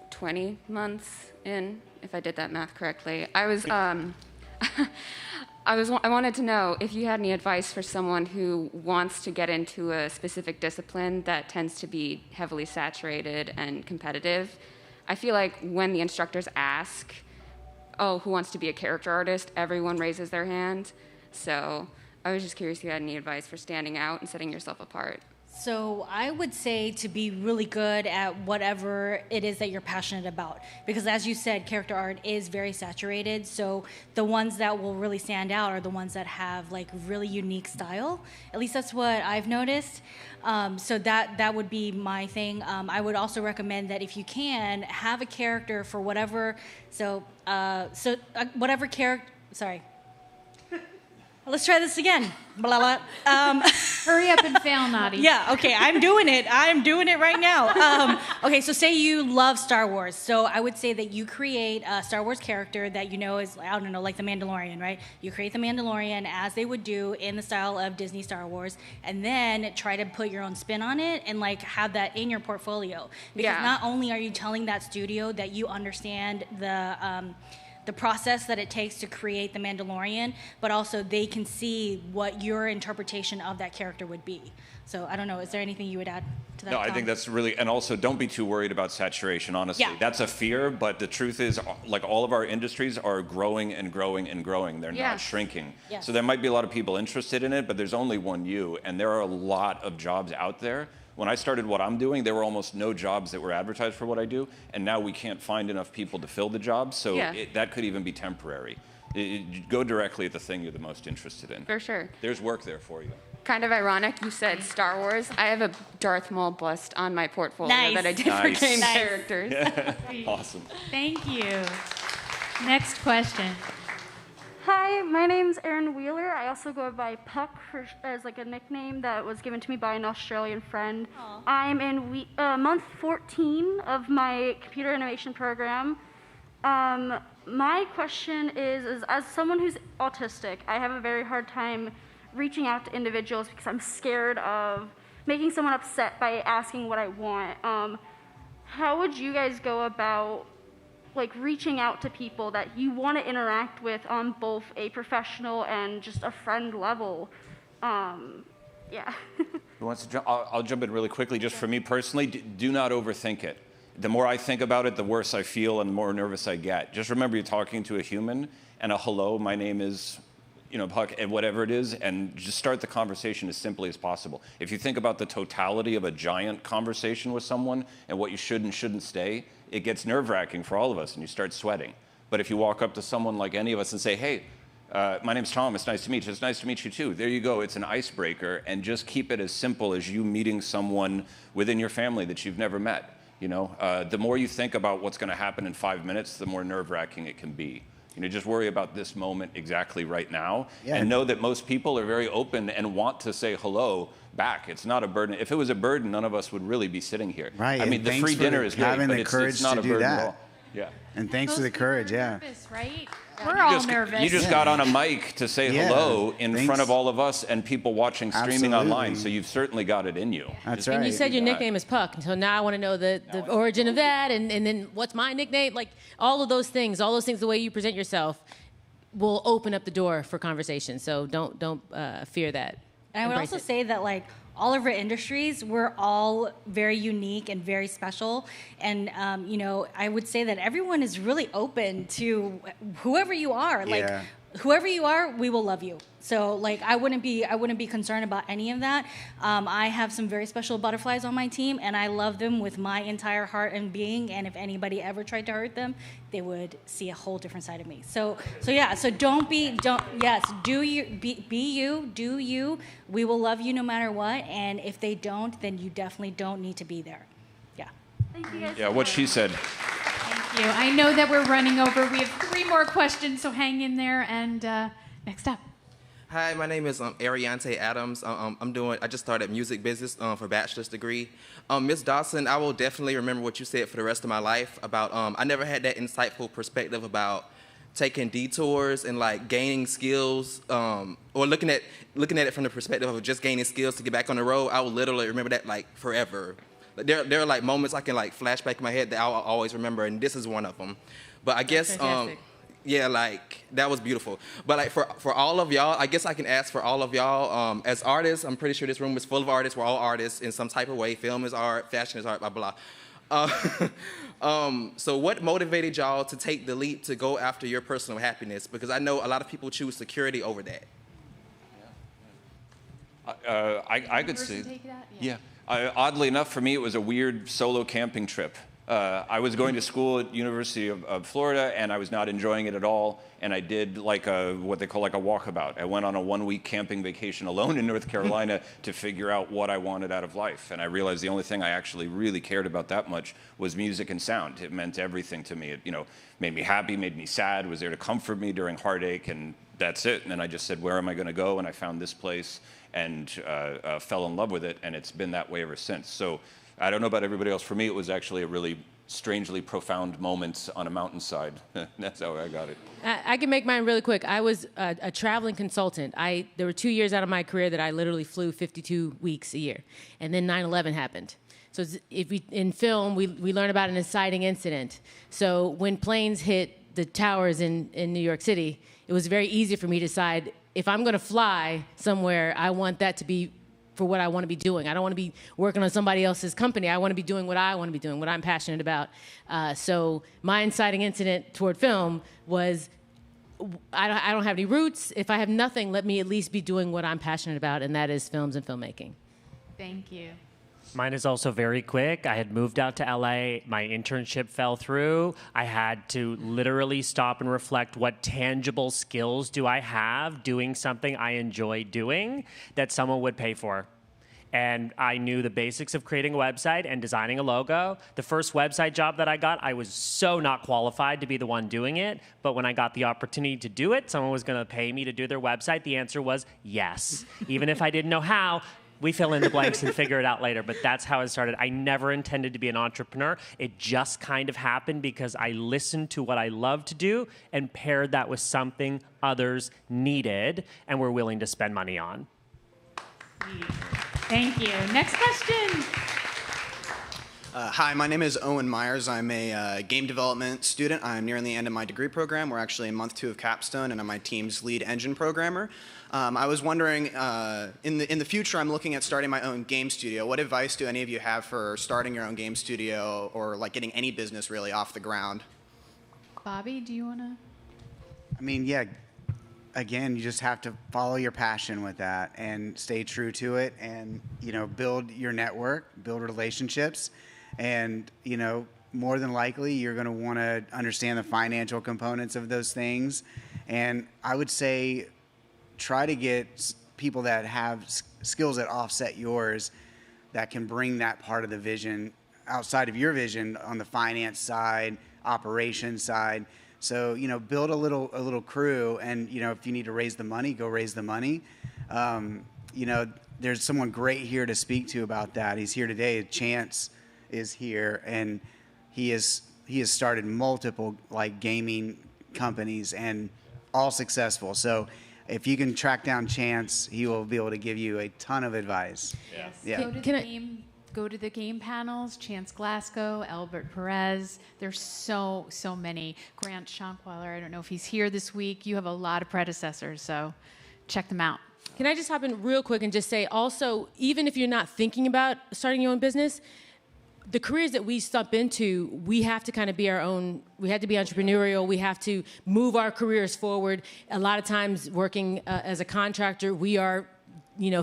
Speaker 14: 20 months in, if I did that math correctly. I wanted to know if you had any advice for someone who wants to get into a specific discipline that tends to be heavily saturated and competitive. I feel like when the instructors ask, oh, who wants to be a character artist, everyone raises their hand. So I was just curious if you had any advice for standing out and setting yourself apart.
Speaker 4: So I would say to be really good at whatever it is that you're passionate about. Because as you said, character art is very saturated. So the ones that will really stand out are the ones that have like really unique style. At least that's what I've noticed. So that would be my thing. I would also recommend that if you can, have a character for whatever, whatever character, sorry. Let's try this again. Blah, blah.
Speaker 1: Hurry up and fail, Nadia.
Speaker 4: Yeah, okay, I'm doing it. I'm doing it right now. Okay, so say you love Star Wars. So I would say that you create a Star Wars character that you know is, I don't know, like the Mandalorian, right? You create the Mandalorian as they would do in the style of Disney Star Wars, and then try to put your own spin on it and like have that in your portfolio. Because not only are you telling that studio that you understand the process that it takes to create the Mandalorian, but also they can see what your interpretation of that character would be. So I don't know. Is there anything you would add to that?
Speaker 6: No, I
Speaker 4: Tom?
Speaker 6: think that's really, and also don't be too worried about saturation, honestly.
Speaker 4: Yeah.
Speaker 6: That's a fear, but the truth is, like, all of our industries are growing and growing and growing. They're not shrinking.
Speaker 4: Yes.
Speaker 6: So there might be a lot of people interested in it, but there's only one you, and there are a lot of jobs out there. When I started what I'm doing, there were almost no jobs that were advertised for what I do, and now we can't find enough people to fill the jobs, so that could even be temporary. Go directly at the thing you're the most interested in.
Speaker 14: For sure.
Speaker 6: There's work there for you.
Speaker 14: Kind of ironic, you said Star Wars. I have a Darth Maul bust on my portfolio that I did for game characters.
Speaker 6: Awesome.
Speaker 1: Thank you. Next question.
Speaker 15: Hi, my name's Erin Wheeler. I also go by Puck as like a nickname that was given to me by an Australian friend. Aww. I'm in month 14 of my computer animation program. My question is, as someone who's autistic, I have a very hard time reaching out to individuals because I'm scared of making someone upset by asking what I want. How would you guys go about like reaching out to people that you want to interact with on both a professional and just a friend level? Yeah.
Speaker 6: Who wants to jump? I'll jump in really quickly. Just for me personally, do not overthink it. The more I think about it, the worse I feel and the more nervous I get. Just remember you're talking to a human, and a hello, my name is, Puck, and whatever it is, and just start the conversation as simply as possible. If you think about the totality of a giant conversation with someone and what you should and shouldn't say, it gets nerve-wracking for all of us, and you start sweating. But if you walk up to someone like any of us and say, hey, my name's Tom, it's nice to meet you. It's nice to meet you too. There you go, it's an icebreaker, and just keep it as simple as you meeting someone within your family that you've never met. The more you think about what's going to happen in 5 minutes, the more nerve-wracking it can be. Just worry about this moment exactly right now, and know that most people are very open and want to say hello back. It's not a burden. If it was a burden, none of us would really be sitting here.
Speaker 5: Right.
Speaker 6: I mean, the free dinner is great, but it's not a burden at all. Yeah.
Speaker 5: And thanks for the courage,
Speaker 1: nervous, right? We're all nervous.
Speaker 6: You just got on a mic to say hello in front of all of us and people watching streaming online, so you've certainly got it in you.
Speaker 5: That's right.
Speaker 3: And you said your nickname is Puck, so now I want to know the origin of that, and then what's my nickname? Like all of those things, the way you present yourself will open up the door for conversation. So don't fear that.
Speaker 4: And I would also say that all of our industries, we're all very unique and very special. And, I would say that everyone is really open to whoever you are. Whoever you are, we will love you. So I wouldn't be concerned about any of that. I have some very special butterflies on my team, and I love them with my entire heart and being. And if anybody ever tried to hurt them, they would see a whole different side of me. So do you. We will love you no matter what. And if they don't, then you definitely don't need to be there. Yeah.
Speaker 15: Thank you guys.
Speaker 6: Yeah, what she said.
Speaker 1: Thank you. I know that we're running over. We have 3 more questions, so hang in there. And next up.
Speaker 16: Hi, my name is Ariante Adams. I just started music business for bachelor's degree. Ms. Dawson, I will definitely remember what you said for the rest of my life about I never had that insightful perspective about taking detours and gaining skills or looking at it from the perspective of just gaining skills to get back on the road. I will literally remember that forever. There are moments I can flash back in my head that I'll always remember, and this is one of them. But I guess that was beautiful. But for all of y'all, I guess I can ask for all of y'all as artists. I'm pretty sure this room is full of artists. We're all artists in some type of way. Film is art, fashion is art, blah blah. So what motivated y'all to take the leap to go after your personal happiness? Because I know a lot of people choose security over that.
Speaker 6: I could see. Yeah. Oddly enough, for me, it was a weird solo camping trip. I was going to school at University of Florida, and I was not enjoying it at all. And I did what they call a walkabout. I went on a 1-week camping vacation alone in North Carolina to figure out what I wanted out of life. And I realized the only thing I actually really cared about that much was music and sound. It meant everything to me. It made me happy, made me sad, was there to comfort me during heartache, and that's it. And then I just said, where am I going to go? And I found this place and fell in love with it, and it's been that way ever since. So I don't know about everybody else. For me, it was actually a really strangely profound moment on a mountainside. That's how I got it.
Speaker 3: I can make mine really quick. I was a traveling consultant. There were 2 years out of my career that I literally flew 52 weeks a year, and then 9/11 happened. So in film, we learn about an inciting incident. So when planes hit the towers in New York City, it was very easy for me to decide if I'm going to fly somewhere, I want that to be for what I want to be doing. I don't want to be working on somebody else's company. I want to be doing what I want to be doing, what I'm passionate about. So my inciting incident toward film was, I don't have any roots. If I have nothing, let me at least be doing what I'm passionate about, and that is films and filmmaking.
Speaker 1: Thank you.
Speaker 2: Mine is also very quick. I had moved out to LA. My internship fell through. I had to literally stop and reflect, what tangible skills do I have doing something I enjoy doing that someone would pay for? And I knew the basics of creating a website and designing a logo. The first website job that I got, I was so not qualified to be the one doing it. But when I got the opportunity to do it, someone was going to pay me to do their website. The answer was yes. Even if I didn't know how, we fill in the blanks and figure it out later. But that's how it started. I never intended to be an entrepreneur. It just kind of happened because I listened to what I love to do and paired that with something others needed and were willing to spend money on.
Speaker 1: Thank you. Next question.
Speaker 17: Hi, my name is Owen Myers. I'm a game development student. I'm nearing the end of my degree program. We're actually in month 2 of capstone, and I'm my team's lead engine programmer. I was wondering, in the future, I'm looking at starting my own game studio. What advice do any of you have for starting your own game studio, or like getting any business really off the ground?
Speaker 1: Bobby, do you want to?
Speaker 5: I mean, yeah. Again, you just have to follow your passion with that and stay true to it, and build your network, build relationships, and more than likely you're going to want to understand the financial components of those things. And I would say try to get people that have skills that offset yours, that can bring that part of the vision outside of your vision on the finance side, operations side. So, build a little crew, and, if you need to raise the money, go raise the money. There's someone great here to speak to about that. He's here today. Chance is here, and he has started multiple gaming companies, and all successful. So if you can track down Chance, he will be able to give you a ton of advice.
Speaker 1: Yes.
Speaker 5: Yeah.
Speaker 1: Go to the game panels. Chance Glasgow, Albert Perez. There's so many. Grant Schonkweiler, I don't know if he's here this week. You have a lot of predecessors, so check them out.
Speaker 3: Can I just hop in real quick and just say also, even if you're not thinking about starting your own business, the careers that we step into, we have to kind of be our own. We have to be entrepreneurial. We have to move our careers forward. A lot of times working as a contractor, we are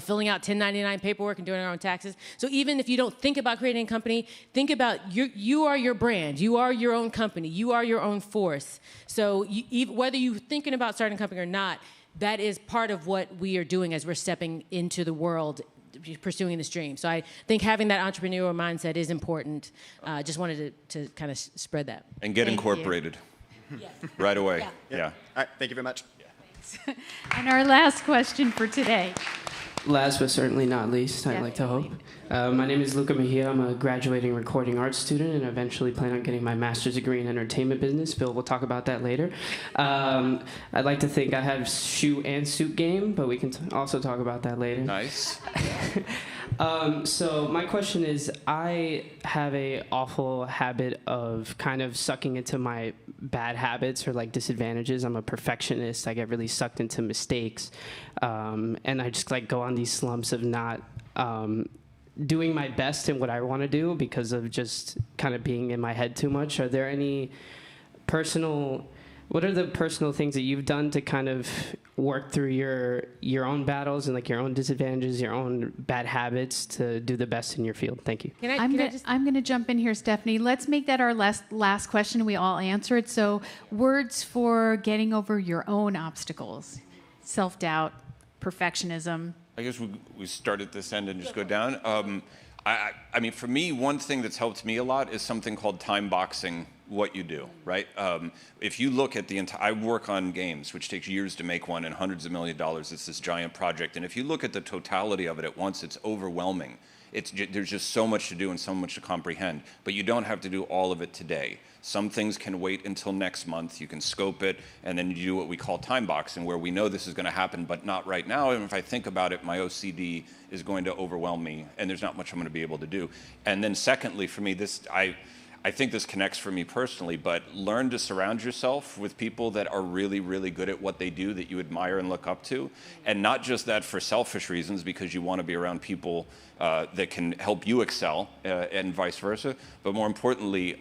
Speaker 3: filling out 1099 paperwork and doing our own taxes. So even if you don't think about creating a company, think about you are your brand. You are your own company. You are your own force. So whether you're thinking about starting a company or not, that is part of what we are doing as we're stepping into the world, pursuing this dream. So I think having that entrepreneurial mindset is important. Just wanted to kind of spread that.
Speaker 6: And get incorporated right away. Yeah.
Speaker 17: All right, thank you very much.
Speaker 1: And our last question for today.
Speaker 18: Last but certainly not least, I'd like to hope. My name is Luca Mejia. I'm a graduating recording arts student and eventually plan on getting my master's degree in entertainment business. Bill will talk about that later. I'd like to think I have shoe and suit game, but we can also talk about that later.
Speaker 6: Nice.
Speaker 18: So my question is, I have a awful habit of kind of sucking into my bad habits or disadvantages. I'm a perfectionist. I get really sucked into mistakes. And I just go on these slumps of not doing my best in what I want to do because of just kind of being in my head too much. Are there any what are the personal things that you've done to kind of work through your own battles and your own disadvantages, your own bad habits to do the best in your field? Thank you.
Speaker 1: I'm going to jump in here, Stephanie. Let's make that our last question. We all answer it. So words for getting over your own obstacles, self-doubt, perfectionism.
Speaker 6: I guess we start at this end and just go down. I mean, for me, one thing that's helped me a lot is something called time boxing what you do, right? If you look at the entire, I work on games, which takes years to make one and hundreds of $1 million. It's this giant project. And if you look at the totality of it at once, it's overwhelming. There's just so much to do and so much to comprehend. But you don't have to do all of it today. Some things can wait until next month. You can scope it, and then you do what we call time boxing, where we know this is going to happen, but not right now. And if I think about it, my OCD is going to overwhelm me, and there's not much I'm going to be able to do. And then secondly, for me, I I think this connects for me personally, but learn to surround yourself with people that are really, really good at what they do that you admire and look up to. And not just that for selfish reasons, because you want to be around people that can help you excel and vice versa, but more importantly,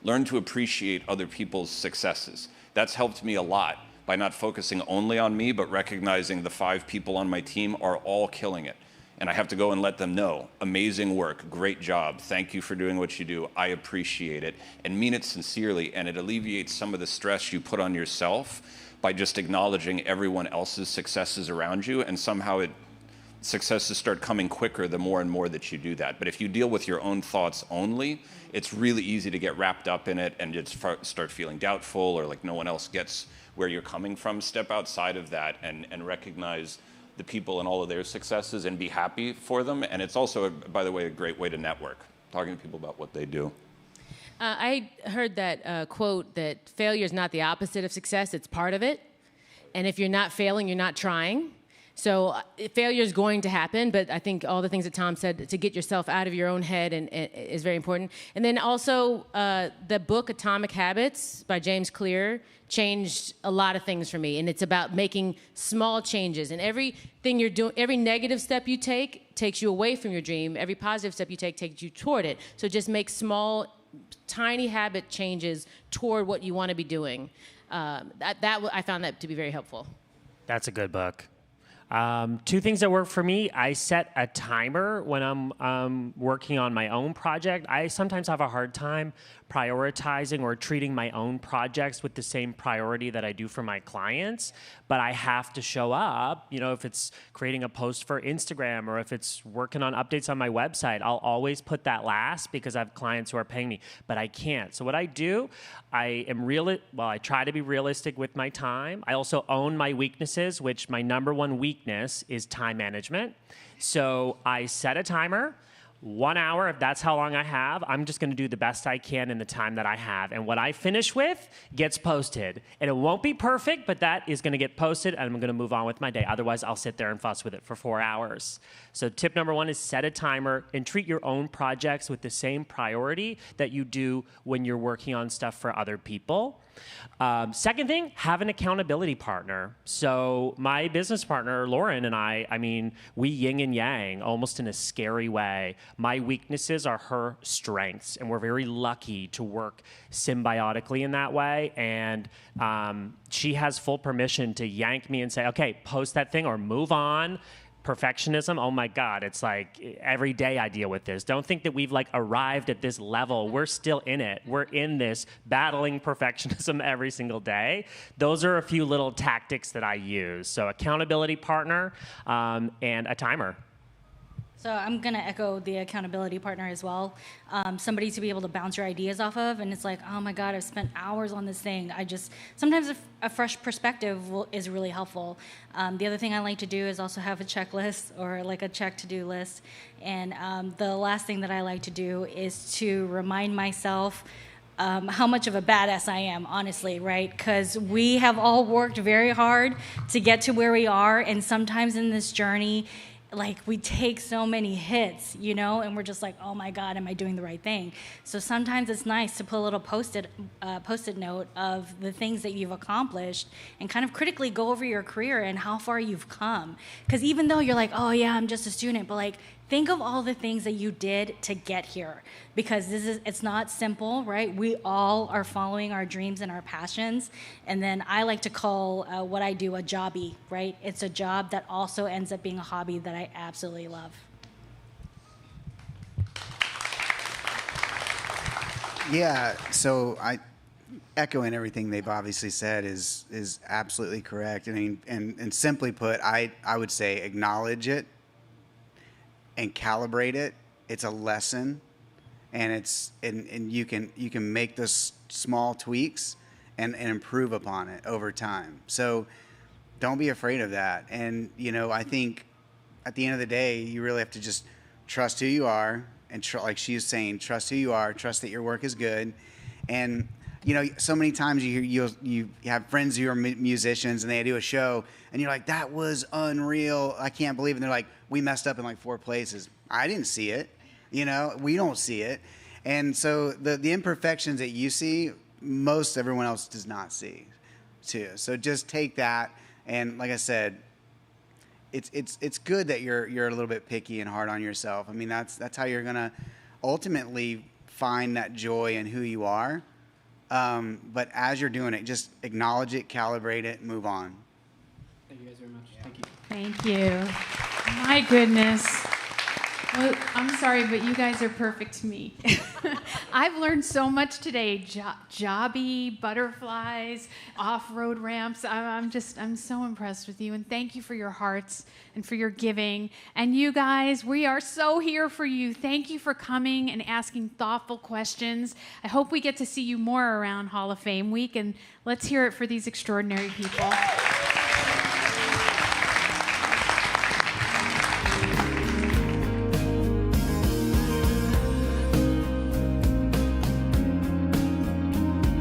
Speaker 6: learn to appreciate other people's successes. That's helped me a lot by not focusing only on me, but recognizing the 5 people on my team are all killing it. And I have to go and let them know, amazing work, great job, thank you for doing what you do, I appreciate it, and mean it sincerely, and it alleviates some of the stress you put on yourself by just acknowledging everyone else's successes around you, and somehow successes start coming quicker the more and more that you do that. But if you deal with your own thoughts only, it's really easy to get wrapped up in it and just start feeling doubtful or like no one else gets where you're coming from. Step outside of that and recognize the people and all of their successes and be happy for them. And it's also, by the way, a great way to network, talking to people about what they do.
Speaker 3: I heard that quote that failure is not the opposite of success, it's part of it. And if you're not failing, you're not trying. So failure is going to happen, but I think all the things that Tom said to get yourself out of your own head and is very important. And then also the book Atomic Habits by James Clear changed a lot of things for me. And it's about making small changes. And everything you're doing, every negative step you take takes you away from your dream. Every positive step you take takes you toward it. So just make small, tiny habit changes toward what you want to be doing. I found that to be very helpful.
Speaker 2: That's a good book. 2 things that work for me. I set a timer when I'm working on my own project. I sometimes have a hard time prioritizing or treating my own projects with the same priority that I do for my clients, but I have to show up. You know, if it's creating a post for Instagram or if it's working on updates on my website, I'll always put that last because I have clients who are paying me, but I can't. So what I do, I try to be realistic with my time. I also own my weaknesses, which my number one weakness is time management. So I set a timer. 1 hour, if that's how long I have, I'm just going to do the best I can in the time that I have. And what I finish with gets posted. And it won't be perfect, but that is going to get posted, and I'm going to move on with my day. Otherwise, I'll sit there and fuss with it for 4 hours. So tip number 1 is set a timer and treat your own projects with the same priority that you do when you're working on stuff for other people. Second thing, have an accountability partner. So my business partner, Lauren, and I mean, we yin and yang almost in a scary way. My weaknesses are her strengths, and we're very lucky to work symbiotically in that way. And she has full permission to yank me and say, okay, post that thing or move on. Perfectionism, oh my God, it's like every day I deal with this. Don't think that we've like arrived at this level. We're still in it. We're in this battling perfectionism every single day. Those are a few little tactics that I use. So accountability partner and a timer.
Speaker 4: So I'm going to echo the accountability partner as well. Somebody to be able to bounce your ideas off of. And it's like, oh my God, I've spent hours on this thing. Sometimes a fresh perspective is really helpful. The other thing I like to do is also have a checklist or like a to-do list. And the last thing that I like to do is to remind myself how much of a badass I am, honestly, right? Because we have all worked very hard to get to where we are. And sometimes in this journey, like we take so many hits, you know, and we're just like, oh my God, am I doing the right thing? So sometimes it's nice to put a little post-it note of the things that you've accomplished and kind of critically go over your career and how far you've come. Because even though you're like, oh yeah, I'm just a student, but like, think of all the things that you did to get here, because it's not simple, right? We all are following our dreams and our passions. And then I like to call what I do a jobby, right? It's a job that also ends up being a hobby that I absolutely love.
Speaker 5: Yeah, so echoing everything they've obviously said is absolutely correct. I mean, and simply put, I would say acknowledge it and calibrate it. It's a lesson, and you can make those small tweaks and improve upon it over time. So don't be afraid of that. And you know, I think at the end of the day, you really have to just trust who you are, and like she was saying, trust who you are, trust that your work is good. And you know, so many times you have friends who are musicians and they do a show and you're like, that was unreal, I can't believe it. And they're like, we messed up in like 4 places. I didn't see it. You know, we don't see it. And so the imperfections that you see, most everyone else does not see, too. So just take that, and like I said, it's good that you're a little bit picky and hard on yourself. I mean, that's how you're gonna ultimately find that joy in who you are. But as you're doing it, just acknowledge it, calibrate it, move on.
Speaker 18: Thank you guys very much. Thank you.
Speaker 1: Thank you. My goodness. Well, I'm sorry, but you guys are perfect to me. I've learned so much today. Jobby, butterflies, off-road ramps. I'm so impressed with you, and thank you for your hearts and for your giving. And you guys, we are so here for you. Thank you for coming and asking thoughtful questions. I hope we get to see you more around Hall of Fame week, and let's hear it for these extraordinary people.